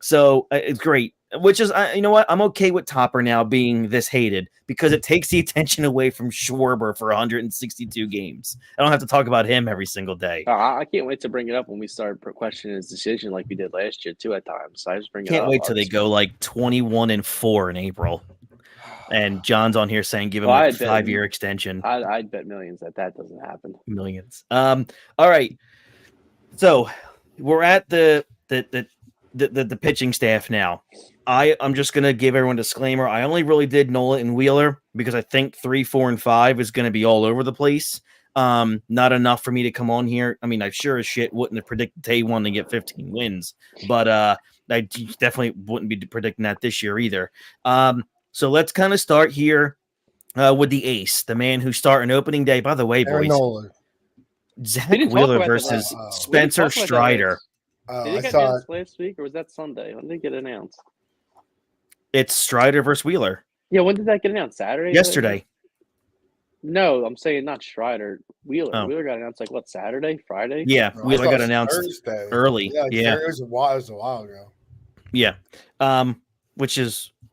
So it's great, which is, you know what? I'm okay with Topper now being this hated because it takes the attention away from Schwarber for 162 games. I don't have to talk about him every single day. I can't wait to bring it up when we start questioning his decision like we did last year too at times. So I just bring it up. Can't wait till they go like 21-4 in April. And John's on here saying give him a 5-year extension. I'd bet millions that doesn't happen. Millions. All right. So we're at the pitching staff now. I'm just gonna give everyone a disclaimer. I only really did Nola and Wheeler because I think 3, 4, and 5 is gonna be all over the place. Not enough for me to come on here. I mean, I sure as shit wouldn't have predicted day one to get 15 wins, but I definitely wouldn't be predicting that this year either. So let's kind of start here with the ace, the man who started opening day. By the way, boys, Zach Wheeler versus Spencer Strider. Did it get announced last week or was that Sunday? When did it get announced? It's Strider versus Wheeler. Yeah, when did that get announced? Saturday? Yesterday. No, I'm saying not Strider. Wheeler. Oh. Wheeler got announced like what, Saturday? Friday? Yeah, Wheeler got announced Thursday. Early. Yeah. It was a while ago. Yeah. Which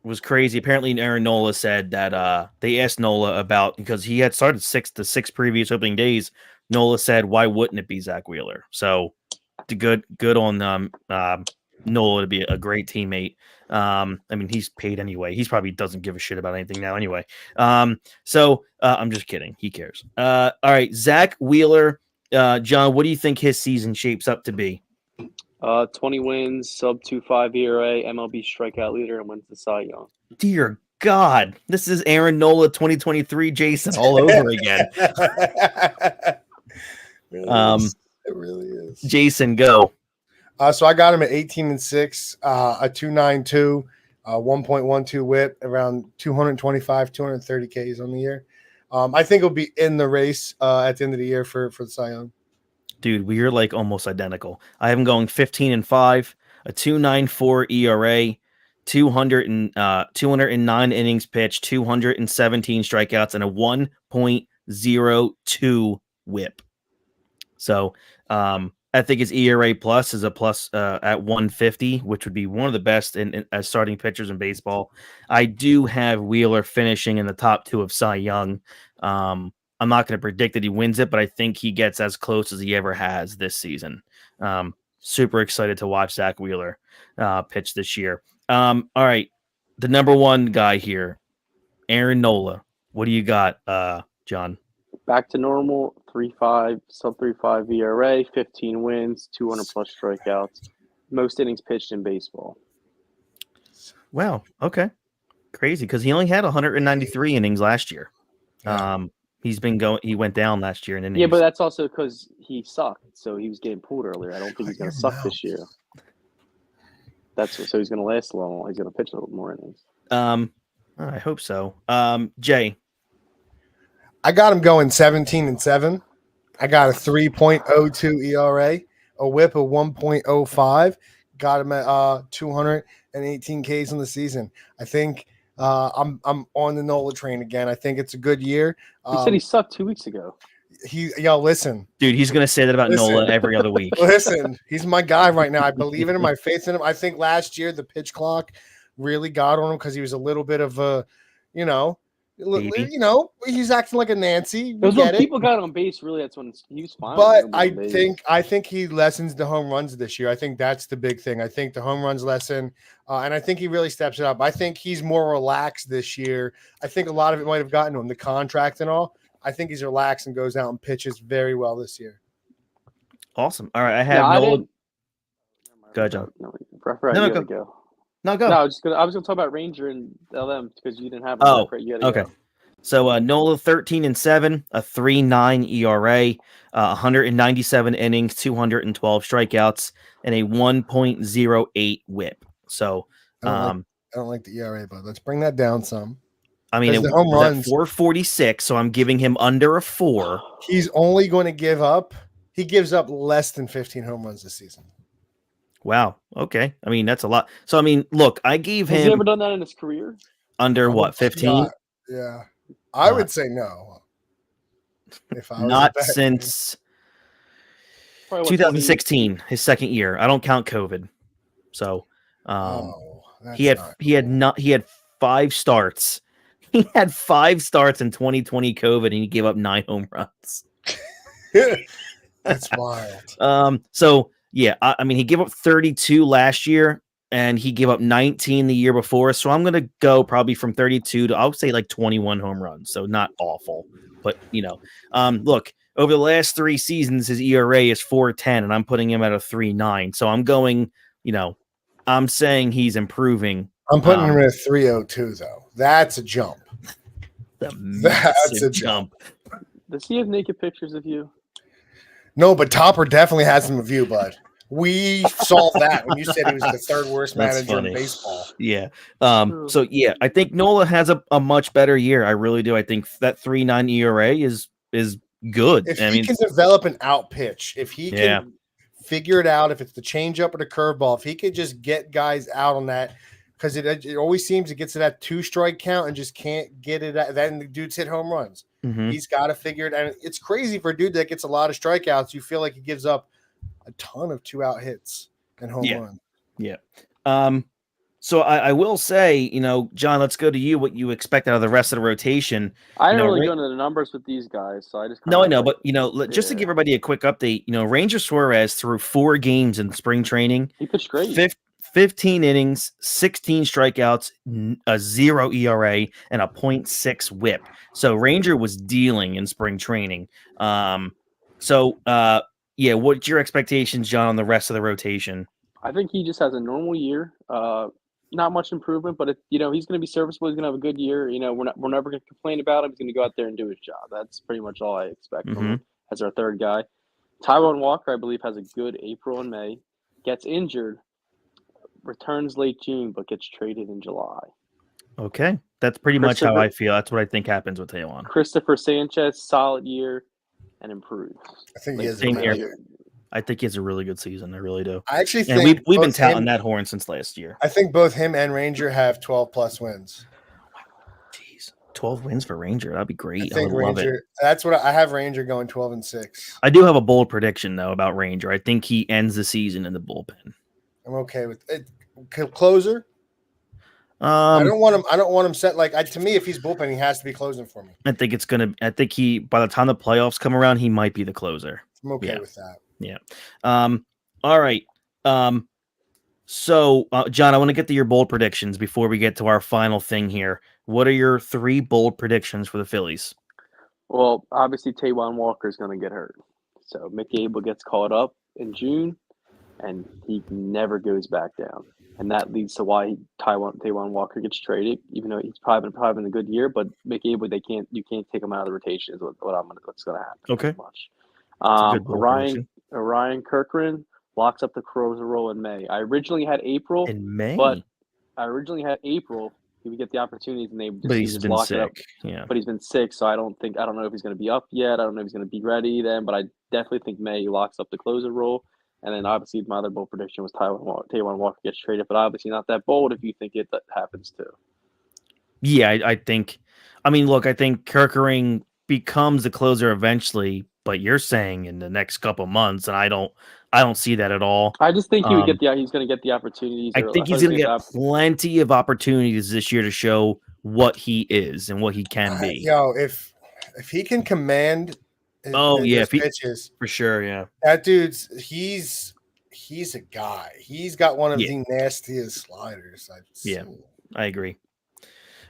was crazy. Apparently, Aaron Nola said that they asked Nola about because he had started the six previous opening days. Nola said, "Why wouldn't it be Zach Wheeler?" So, good on Nola to be a great teammate. I mean, he's paid anyway. He's probably doesn't give a shit about anything now anyway. So I'm just kidding. He cares. All right, Zach Wheeler. John, what do you think his season shapes up to be? 20 wins, sub 2.5 ERA, MLB strikeout leader, and wins the Cy Young. Dear God, this is Aaron Nola 2023 Jason all over again. It really is. Jason, go. So I got him at 18-6, a 2.92, 1.12 whip, around 225, 230 Ks on the year. I think he'll be in the race at the end of the year for the Cy Young. Dude, we are like almost identical. I have him going 15-5, a 2.94 ERA, 209 innings pitched, 217 strikeouts, and a 1.02 whip. So I think his ERA plus is a plus at 150, which would be one of the best as starting pitchers in baseball. I do have Wheeler finishing in the top 2 of Cy Young. I'm not going to predict that he wins it, but I think he gets as close as he ever has this season. Super excited to watch Zach Wheeler pitch this year. All right, the number one guy here, Aaron Nola. What do you got, John? Back to normal, 3.5, sub 3.5 ERA, 15 wins, 200 plus strikeouts, most innings pitched in baseball. Wow. Okay. Crazy, because he only had 193 innings last year. Yeah. He went down last year in innings. Yeah, but that's also because he sucked, so he was getting pulled earlier. I don't think he's going to suck mouth. this year. So he's going to last a little. He's going to pitch a little more innings. I hope so. Jay. I got him going 17-7. I got a 3.02 ERA, a whip of 1.05. Got him at 218 Ks in the season. I think I'm on the Nola train again. I think it's a good year. He said he sucked 2 weeks ago. Listen. Dude, he's going to say that about Nola every other week. Listen, he's my guy right now. I believe in him. I faith in him. I think last year the pitch clock really got on him because he was a little bit of a, Baby. He's acting like a Nancy. It was when people got on base. Really, that's when he was fine. But I think he lessens the home runs this year. I think that's the big thing. I think the home runs lessen, and I think he really steps it up. I think he's more relaxed this year. I think a lot of it might have gotten to him, the contract and all. I think he's relaxed and goes out and pitches very well this year. Awesome. All right, I have Nola. Go ahead, John. Go. No, go. No, I was gonna talk about Ranger and LM because you didn't have. Okay. Go. So Nola 13-7, a 3.9 ERA, 197 innings, 212 strikeouts, and a 1.08 WHIP. So I don't like the ERA, but let's bring that down some. I mean, it the home was runs at 4.46, so I'm giving him under a 4. He's only going to give up. He gives up less than 15 home runs this season. Wow. Okay. I mean, that's a lot. So, I mean, look, I gave him. Has he ever done that in his career? Under what, 15? Yeah. I would say no. If I was not since 2016, his second year. I don't count COVID. So, he had 5 starts. He had 5 starts in 2020 COVID, and he gave up 9 home runs. That's wild. So yeah, I mean, he gave up 32 last year, and he gave up 19 the year before. So I'm gonna go probably from 32 to I'll say like 21 home runs. So not awful, but look, over the last 3 seasons, his ERA is 4.10, and I'm putting him at a 3.9. So I'm going, I'm saying he's improving. I'm putting him at a 3.02 though. That's a jump. That's a jump. Does he have naked pictures of you? No, but Topper definitely has him of you, bud. We solved that when you said he was the 3rd worst manager in baseball. Yeah. So yeah, I think Nola has a much better year. I really do. I think that 3.9 ERA is good. If he can develop an out pitch, if he can figure it out, if it's the changeup or the curveball, if he could just get guys out on that, because it always seems it gets to that 2-strike count and just can't get it. Then the dudes hit home runs. Mm-hmm. He's got to figure it out. And it's crazy for a dude that gets a lot of strikeouts. You feel like he gives up a ton of 2-out hits and home runs. Yeah. So I will say, John, let's go to you. What you expect out of the rest of the rotation? I didn't really go into the numbers with these guys, so I just I know, but just to give everybody a quick update, Ranger Suarez threw 4 games in spring training. He pitched great. 15 innings, 16 strikeouts, a 0 ERA, and a 0.6 WHIP. So Ranger was dealing in spring training. What's your expectations, John, on the rest of the rotation? I think he just has a normal year. not much improvement, but he's going to be serviceable. He's going to have a good year. We're never going to complain about him. He's going to go out there and do his job. That's pretty much all I expect from him as our third guy. Taijuan Walker, I believe, has a good April and May. Gets injured, returns late June, but gets traded in July. Okay, that's pretty much how I feel. That's what I think happens with Taijuan. Christopher Sanchez, solid year, and improves. I think he has I think he has a really good season. I really do. I actually think we've been touting that horn since last year. I think both him and Ranger have 12+ wins. Jeez, 12 wins for Ranger. That'd be great. I think would love it. That's what I have. Ranger going 12-6. I do have a bold prediction though about Ranger. I think he ends the season in the bullpen. I'm okay with it. Closer. I don't want him set to me. If he's bullpen, he has to be closing for me. I think by the time the playoffs come around, he might be the closer. I'm okay with that. Yeah. All right. So, John, I want to get to your bold predictions before we get to our final thing here. What are your 3 bold predictions for the Phillies? Well, obviously, Taijuan Walker is going to get hurt. So, Mick Abel gets called up in June, and he never goes back down. And that leads to why Taijuan Walker gets traded, even though he's probably been a good year. But Mick Abel, you can't take him out of the rotation. Is what's going to happen. Okay. Much. Ryan Kirkland locks up the closer role in May. I originally had April. In May? But he would get the opportunities, and he's been sick. Yeah. But he's been sick, so I don't know if he's going to be up yet. I don't know if he's going to be ready then, but I definitely think May locks up the closer role. And then obviously my other bold prediction was Taijuan Walker gets traded, but obviously not that bold if you think that happens too. Yeah, I think Kerkering becomes the closer eventually, but you're saying in the next couple months, and I don't see that at all. I just think he's going to get the opportunities. I think he's going to get plenty of opportunities this year to show what he is and what he can be. If he can command his pitches for sure, yeah. That dude's he's a guy. He's got one of the nastiest sliders I've seen. Yeah, I agree.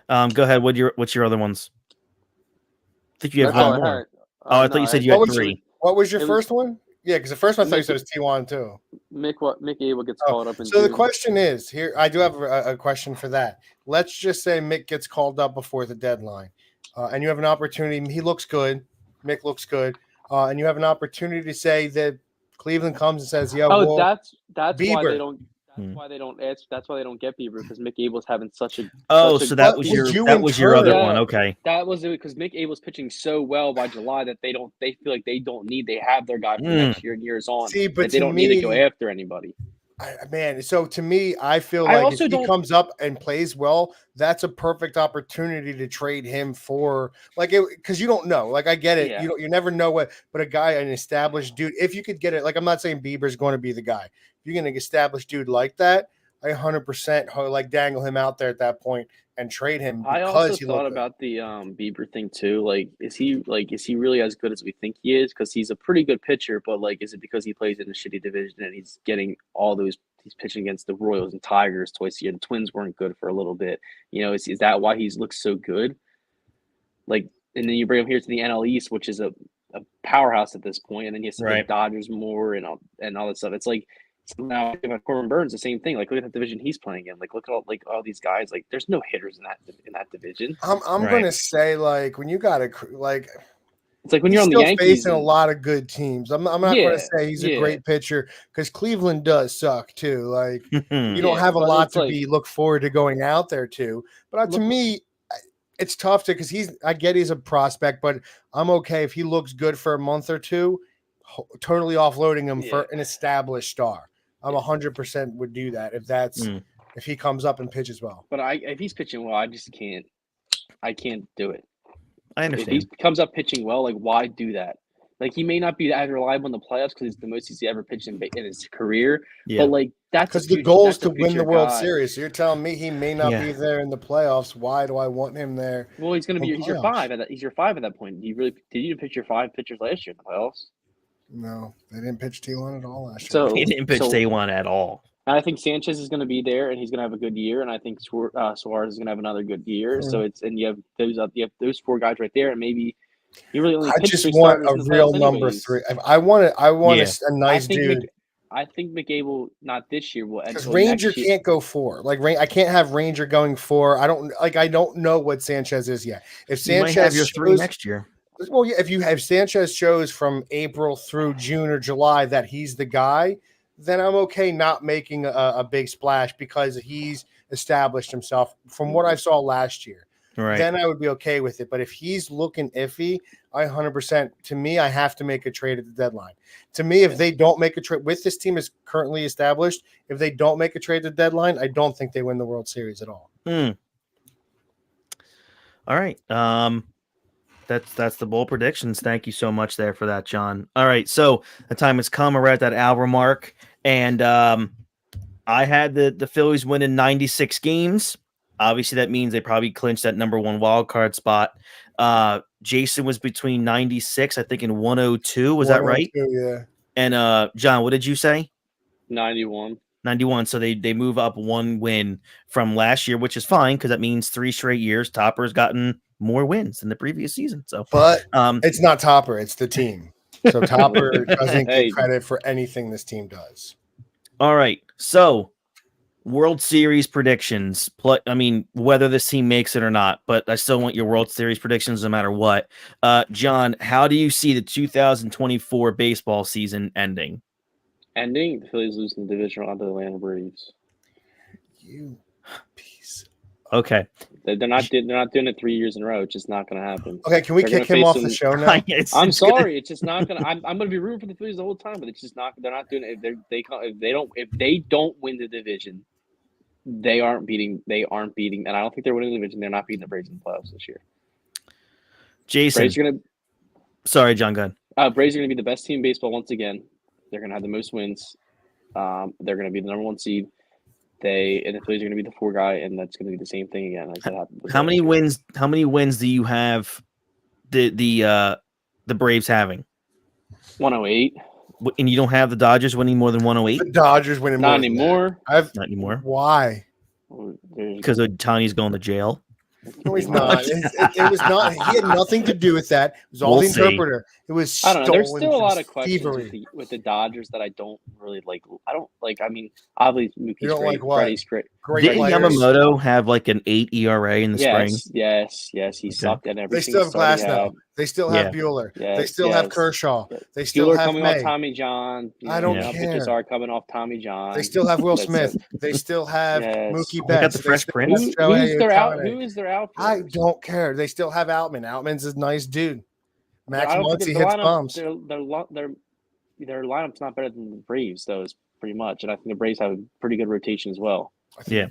Go ahead. What's your other ones? I think you have one more. I thought you said you had 3. What was your first one? Yeah, because the first one I thought you said was T1 too. Mick Abel gets called up. So the question is here. I do have a question for that. Let's just say Mick gets called up before the deadline, and you have an opportunity. He looks good. Mick looks good, and you have an opportunity to say that Cleveland comes and says, "Yo, that's Bieber. Why they don't. That's why they don't ask. That's why they don't get Bieber, because Mick Abel's having such a. That was your other one. Okay, that was it, because Mick Abel's pitching so well by July that they feel like they don't need. They have their guy for next year and years on. See, but they don't need to go after anybody. So to me, I feel like if he comes up and plays well, that's a perfect opportunity to trade him for because you don't know. I get it. Yeah. You never know but a guy, an established dude, if you could get it, I'm not saying Bieber's going to be the guy. If you're going to established dude like that, I 100% dangle him out there at that point and trade him. I also thought about the Bieber thing too. Is he really as good as we think he is? Because he's a pretty good pitcher, but is it because he plays in a shitty division and he's getting all those? He's pitching against the Royals and Tigers twice a year. The Twins weren't good for a little bit. Is that why he looks so good? And then you bring him here to the NL East, which is a powerhouse at this point, and then you have the Dodgers more and all that stuff. It's now Corbin Burns, the same thing. Look at that division he's playing in. Look at all these guys. There's no hitters in that division. I'm going to say when you got it's when you're on the Yankees facing a lot of good teams. I'm not going to say he's a great pitcher because Cleveland does suck too. You don't have a lot to look forward to going out there to. But to me, it's tough because I get he's a prospect, but I'm okay if he looks good for a month or two. Totally offloading him for an established star. I'm 100% would do that if he comes up and pitches well. But if he's pitching well, I just can't. I can't do it. I understand. If he comes up pitching well, why do that? He may not be as reliable in the playoffs because it's the most he's ever pitched in his career. Yeah. But that's because the goal is to win the World Series. So you're telling me he may not be there in the playoffs. Why do I want him there? Well, he's going to be. He's your 5. He's your 5 at that point. Did you pitch your 5 pitchers last year in the playoffs? No, they didn't pitch T1 at all last year. So he didn't pitch T1 at all. And I think Sanchez is going to be there, and he's going to have a good year. And I think Suarez is going to have another good year. Mm-hmm. So you have those 4 guys right there, and maybe you really only. I just want a real number 3. I want a nice dude. I think McGable not this year will Because until Ranger next year. can't go 4. Like I can't have Ranger going 4. I don't know what Sanchez is yet. If You might Sanchez have your 3 shows, next year. well, yeah, if you have Sanchez shows from April through June or July that he's the guy, then I'm okay not making a big splash because he's established himself from what I saw last year. Right. Then I would be okay with it. But if he's looking iffy, I 100%, to me, I have to make a trade at the deadline. To me, if they don't make a trade with this team is currently established, if they don't make a trade at the deadline, I don't think they win the World Series at all. All right. That's the bold predictions. Thank you so much there for that, John. All right. So the time has come. We're at that hour mark. And I had the Phillies winning 96 games. Obviously, that means they probably clinched that number 1 wild card spot. Jason was between 96, I think, and 102. Was that right? Yeah. And John, what did you say? 91. 91. So they move up 1 win from last year, which is fine because that means 3 straight years. Topper's gotten more wins than the previous season. So, but it's not Topper, it's the team. So Topper doesn't get credit for anything this team does. All right. So World Series predictions. I mean, whether this team makes it or not, but I still want your World Series predictions no matter what. John, how do you see the 2024 baseball season ending? Ending, the Phillies losing the division round to the Atlanta Braves. You piece. Okay. They're not doing it 3 years in a row. It's just not going to happen. Okay, can we kick him off the show now? I'm sorry, it's just not going to. I'm going to be rooting for the Phillies the whole time, but it's just not. They're not doing it. If they don't win the division, they aren't beating, and I don't think they're winning the division. They're not beating the Braves in the playoffs this year. Jason, Braves are gonna. Sorry, John. Go ahead. Braves are going to be the best team in baseball once again. They're going to have the most wins. They're going to be the number 1 seed. And the Phillies are going to be the 4 guy, and that's going to be the same thing again. How many wins? How many wins do you have? The Braves having 108. And you don't have the Dodgers winning more than 108? The Dodgers winning more. Not anymore. Not anymore. Why? Because Tony's going to jail. No, he's not. It was not. He had nothing to do with that. It was all the interpreter. It was. I don't know. There's still a lot of thievery. questions with the Dodgers that I don't really like. I don't like. I mean, obviously, Mookie's great. Like what? Freddie's great. Didn't Yamamoto have like an 8 ERA in the spring? Yes. He sucked at everything. They still have Glass now. They still have Bueller. They still have Kershaw. They still Bueller have coming May. off Tommy John. I don't care. Pitchers are coming off Tommy John. They still have Will Smith. They still have Mookie Betts. Got the Fresh Prince. Who is their outfield? I don't care. They still have Outman. Outman's a nice dude. Max Muncy hits bombs. Their lineup's not better than the Braves, though, is pretty much. And I think the Braves have a pretty good rotation as well. Yeah.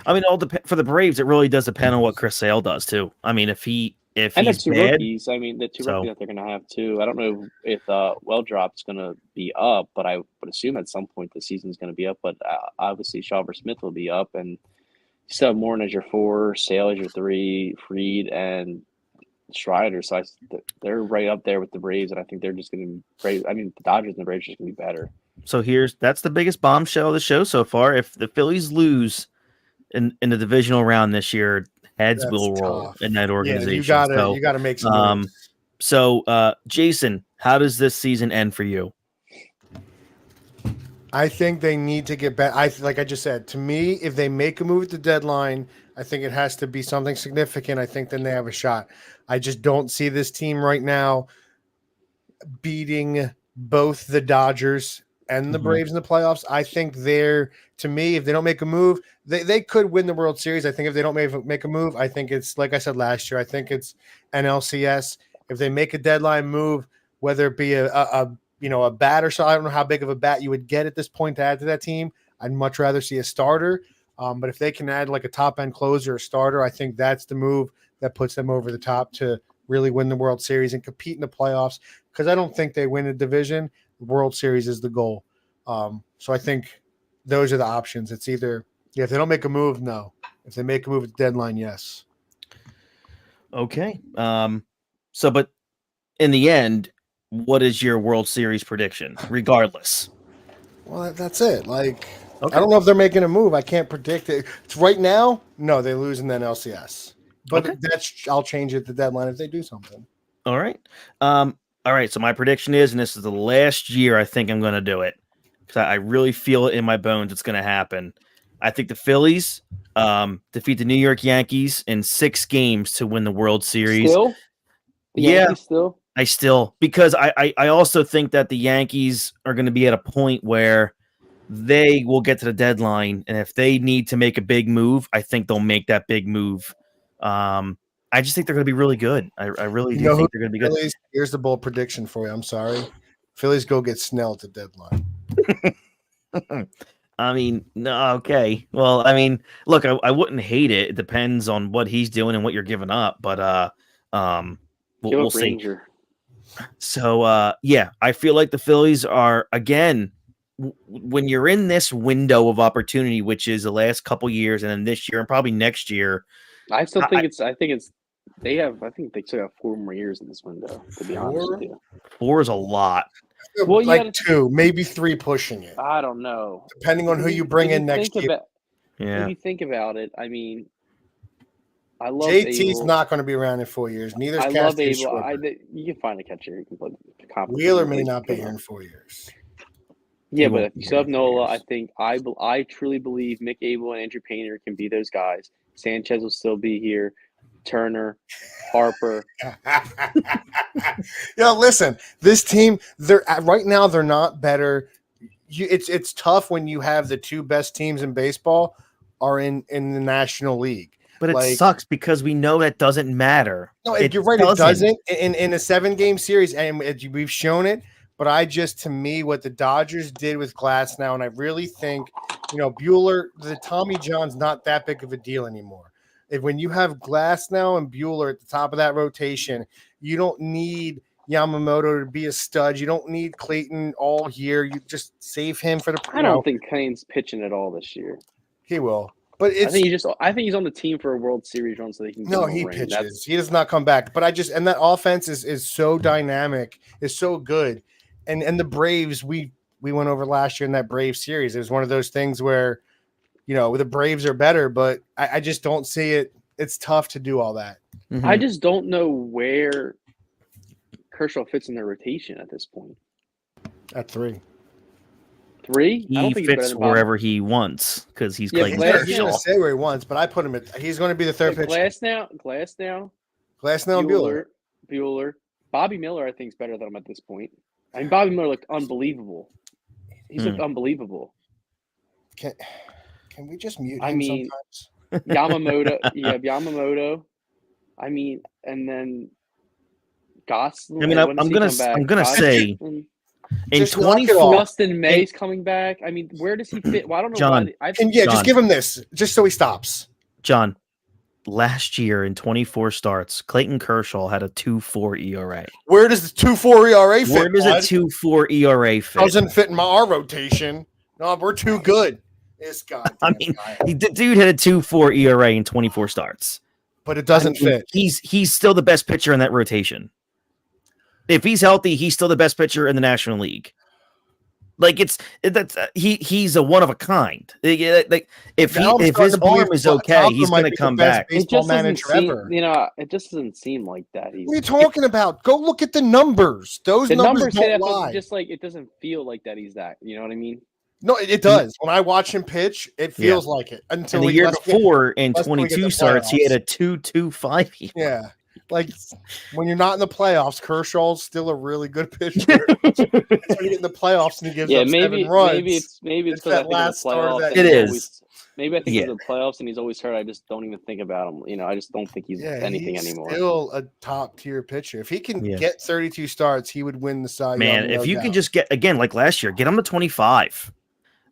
I mean, for the Braves, it really does depend on what Chris Sale does, too. I mean, if he's bad, rookies. I mean, the 2 rookies that they're going to have, too. I don't know if Welldrop's going to be up, but I would assume at some point the season's going to be up. But obviously, Schaefer Smith will be up. And you still have Morton as your 4, Sale as your 3, Fried, and Strider. So they're right up there with the Braves, and I think they're just going to be Braves. I mean, the Dodgers and the Braves are just going to be better. So that's the biggest bombshell of the show so far. If the Phillies lose in the divisional round this year, heads will roll in that organization. Yeah, you gotta make some moves. So Jason, how does this season end for you? I think they need to get back. Like I just said, to me, if they make a move at the deadline, I think it has to be something significant. I think then they have a shot. I just don't see this team right now beating both the Dodgers and the Braves in the playoffs. I think to me, if they don't make a move, they could win the World Series. I think if they don't make a move, I think it's like I said last year. I think it's NLCS. If they make a deadline move, whether it be a bat or so, I don't know how big of a bat you would get at this point to add to that team. I'd much rather see a starter. But if they can add like a top end closer or starter, I think that's the move that puts them over the top to really win the World Series and compete in the playoffs. Because I don't think they win a division. The World Series is the goal. So I think those are the options. It's either if they don't make a move, no. If they make a move at the deadline, yes. Okay. But in the end, what is your World Series prediction, regardless? Well, that's it. Like, okay. I don't know if they're making a move. I can't predict it. It's right now, no, they lose in the NLCS. But I'll change it at the deadline if they do something. All right. All right. So my prediction is, and this is the last year I think I'm going to do it, because I really feel it in my bones it's going to happen. I think the Phillies defeat the New York Yankees in 6 games to win the World Series. Still? The Yankees still? Because I also think that the Yankees are going to be at a point where they will get to the deadline, and if they need to make a big move, I think they'll make that big move. I just think they're going to be really good. I really do think they're going to be good. Phillies, here's the bold prediction for you. I'm sorry. Phillies go get Snell at the deadline. I mean, no, okay. Well, I mean, look, I wouldn't hate it. It depends on what he's doing and what you're giving up, but we'll see. Ranger. So, yeah, I feel like the Phillies are, again, when you're in this window of opportunity, which is the last couple years and then this year and probably next year. I still think I think they still have 4 more years in this window, to be honest with you. 4 is a lot. Well, like 2, maybe 3 pushing it. I don't know. Depending on who you bring in next year. If you think about it, I mean, I love JT's Abel. not going to be around in 4 years. Neither is I love Abel. You can find a catcher who can play. Wheeler may not be here in 4 years. Yeah, but if you still have Nola, I think I truly believe Mick Abel and Andrew Painter can be those guys. Sanchez will still be here. Turner, Harper. Listen, this team, they're right now they're not better. It's tough when you have the 2 best teams in baseball are in the National League. But it sucks because we know that doesn't matter. No, you're right. It doesn't in a 7-game series, and we've shown it. But to me, what the Dodgers did with Glass now, and I really think, Buehler, the Tommy John's not that big of a deal anymore. When you have Glass now and Buehler at the top of that rotation, you don't need Yamamoto to be a stud. You don't need Clayton all year. You just save him for the. I don't think Clayton's pitching at all this year. He will, but I think he's on the team for a World Series run so they can. No, he pitches. He does not come back. But and that offense is so dynamic, is so good, and the Braves we went over last year in that Braves series. It was one of those things where. The Braves are better, but I just don't see it. It's tough to do all that. Mm-hmm. I just don't know where Kershaw fits in their rotation at this point. At 3. 3? He fits wherever he wants because he's Clayton Kershaw. He's going to say where he wants, but I put him he's going to be the third pitcher. Glass now, and Buehler. Bobby Miller, I think, is better than him at this point. I mean, Bobby Miller looked unbelievable. He's looked unbelievable. Can we just mute him sometimes? Yamamoto. You have Yamamoto. I mean, and then Gosselin. I mean, I'm gonna say in 24, Dustin May's coming back. I mean, where does he fit? Well, I don't know. John, just give him this, just so he stops. John, last year in 24 starts, Clayton Kershaw had a 2.4 ERA. Where does the 2.4 ERA fit? Where does a 2.4 ERA fit? Doesn't fit in our rotation. No, we're too good. This guy. I mean, the dude had a 2.4 ERA in 24 starts. But it doesn't fit. He's still the best pitcher in that rotation. If he's healthy, he's still the best pitcher in the National League. Like he's a one of a kind. Like if his arm is okay, he's going to come back. Baseball manager ever. It just doesn't seem like that. What are you talking about? Go look at the numbers. Those numbers don't lie. Just like it doesn't feel like that. He's that. You know what I mean? No, it does. When I watch him pitch, it feels like it. Until the year before, in 22 starts, he had a 2.25. Yeah, like when you're not in the playoffs, Kershaw's still a really good pitcher. When you get in the playoffs and he gives up 7 runs. Maybe it's that last start. It is. Maybe I think it's the playoffs and he's always hurt. I just don't even think about him. I just don't think he's anything anymore. Still a top tier pitcher. If he can get 32 starts, he would win the Cy Young. Man, if you can just get again like last year, get him to 25.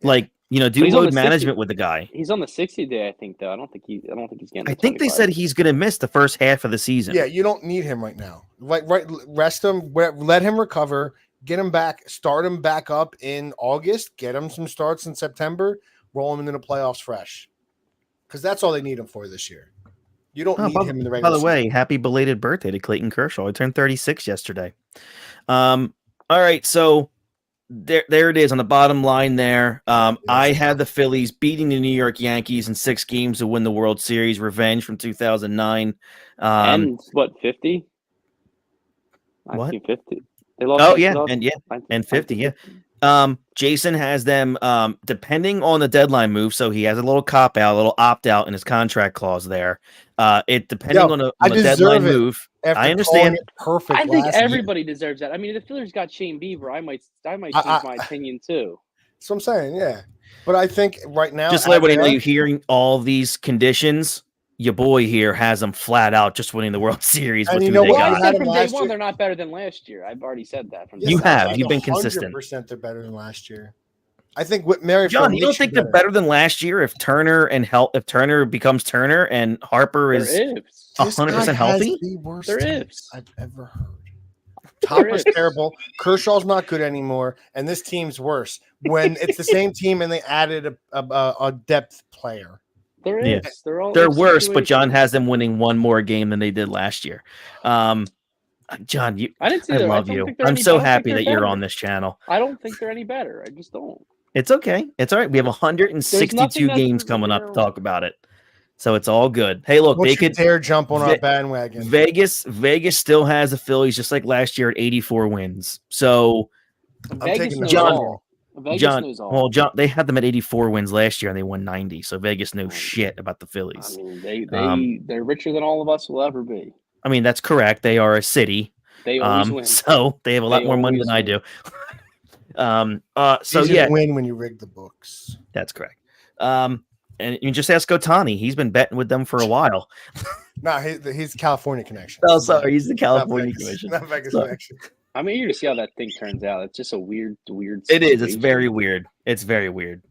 Like, do load management with the guy. He's on the 60 day, I think, though. I don't think he's getting. I think they said he's going to miss the first half of the season. Yeah, you don't need him right now. Rest him, let him recover, get him back, start him back up in August, get him some starts in September, roll him into the playoffs fresh. Because that's all they need him for this year. You don't need him in the regular season. By the way, happy belated birthday to Clayton Kershaw. I turned 36 yesterday. All right, so. There it is on the bottom line there. I had the Phillies beating the New York Yankees in 6 games to win the World Series. Revenge from 2009. And what, 50? What? 1950. They lost. And 50, yeah. Jason has them depending on the deadline move, so he has a little cop out, a little opt out in his contract clause there. It depending on the deadline move. I understand. Perfect. I think everybody deserves that. I mean, if the Phillies got Shane Bieber, I might change my opinion too. That's what I'm saying. Yeah, but I think right now, just let everybody know, you're hearing all these conditions. Your boy here has them flat out just winning the World Series. And you know what? I said from day one, they're not better than last year. I've already said that. From you've been consistent. 100% they're better than last year. I think what Mary John, you don't think they're better than last year if Turner becomes Turner and Harper is 100% healthy? The worst there is. I've ever heard. Topper's terrible. Kershaw's not good anymore, and this team's worse. When it's the same team and they added a depth player. There is. They're worse, but John has them winning one more game than they did last year. John, I love you. I'm so happy that you're on this channel. I don't think they're any better. I just don't. It's okay. It's all right. We have 162 games coming up to talk about it. So it's all good. Hey, look, they could dare jump on our bandwagon. Vegas still has the Phillies just like last year at 84 wins. So I'm taking John. John, they had them at 84 wins last year and they won 90. So Vegas knows shit about the Phillies. I mean, they're richer than all of us will ever be. I mean, that's correct. They are a city. They always win. So they have a lot more money than I do. So win when you rig the books. That's correct. And you just ask Otani. He's been betting with them for a while. No, he's California connection. Oh, sorry, he's the California connection. Not Vegas connection. I'm eager to see how that thing turns out. It's just a weird situation. It is. It's very weird.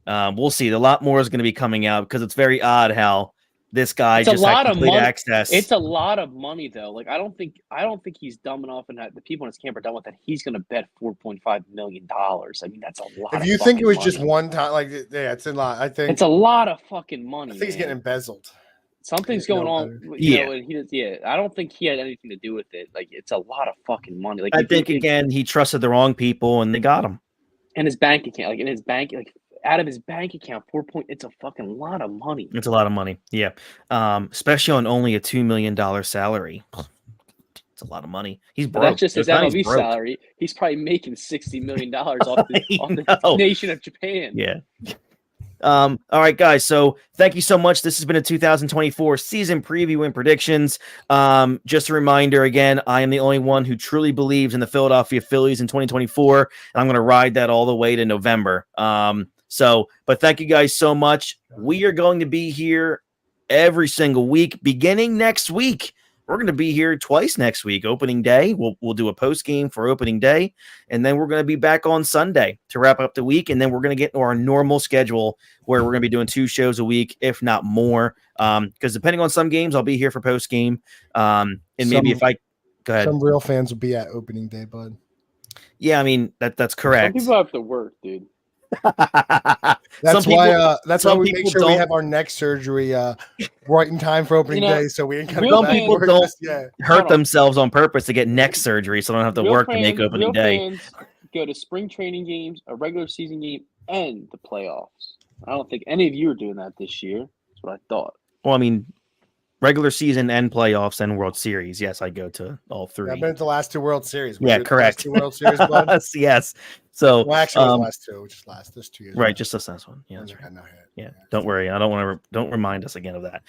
We'll see. A lot more is going to be coming out because it's very odd how this guy just had complete access. It's a lot of money, though. Like I don't think he's dumb enough, and the people in his camp are done with that. He's going to bet $4.5 million. I mean, that's a lot. If you think it was just one time, it's a lot. I think it's a lot of fucking money. I think he's getting embezzled. Something's going on. You know, and he does. Yeah, I don't think he had anything to do with it. Like, it's a lot of fucking money. Like, I think again, he trusted the wrong people, and they got him. And his bank account, out of his bank account, it's a fucking lot of money. It's a lot of money. Yeah, especially on only a $2 million salary. It's a lot of money. He's broke. That's just his MLB salary. He's probably making $60 million off the nation of Japan. Yeah. All right, guys. So thank you so much. This has been a 2024 season preview and predictions. Just a reminder again, I am the only one who truly believes in the Philadelphia Phillies in 2024, and I'm going to ride that all the way to November. But thank you guys so much. We are going to be here every single week, beginning next week. We're going to be here twice next week. Opening day, we'll do a post game for opening day, and then we're going to be back on Sunday to wrap up the week, and then we're going to get into our normal schedule where we're going to be doing 2 shows a week, if not more. Because depending on some games, I'll be here for post game, and maybe if I go ahead, some real fans will be at opening day, bud. Yeah, I mean that's correct. Some people have to work, dude. That's why we make sure we have our neck surgery right in time for opening day, so we ain't some people don't hurt themselves on purpose to get neck surgery, so they don't have to work to make opening day. Go to spring training games, a regular season game, and the playoffs. I don't think any of you are doing that this year. That's what I thought. Well, I mean, regular season and playoffs and World Series. Yes, I go to all 3. I've been at the last 2 World Series. Yeah, correct. 2 World Series, bud? Yes. So, well, actually, the last 2, just this 2 years. Right, just this last one. Yeah, right. Yeah, don't worry. I don't remind us again of that.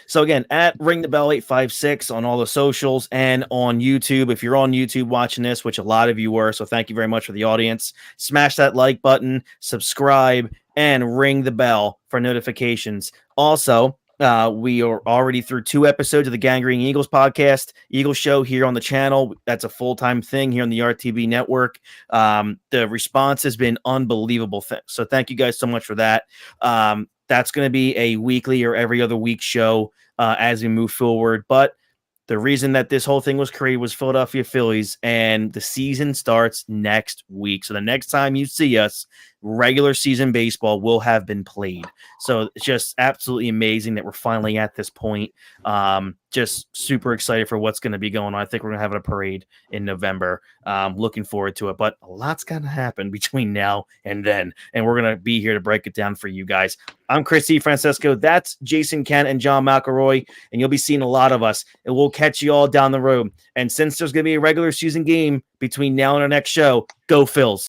So again, at Ring the Bell 856 on all the socials and on YouTube. If you're on YouTube watching this, which a lot of you were, so thank you very much for the audience. Smash that like button, subscribe, and ring the bell for notifications. Also, we are already through 2 episodes of the Gangrene Eagles podcast, Eagles Show here on the channel. That's a full-time thing here on the RTB network. The response has been unbelievable. So thank you guys so much for that. That's going to be a weekly or every other week show as we move forward. But the reason that this whole thing was created was Philadelphia Phillies, and the season starts next week. So the next time you see us, regular season baseball will have been played. So it's just absolutely amazing that we're finally at this point. Just super excited for what's going to be going on. I think we're going to have a parade in November. Looking forward to it, but a lot's going to happen between now and then, and we're going to be here to break it down for you guys. I'm Chris D. Francesco. That's Jason Kent and John McElroy, and you'll be seeing a lot of us, and we'll catch you all down the road. And since there's going to be a regular season game between now and our next show, go Phils.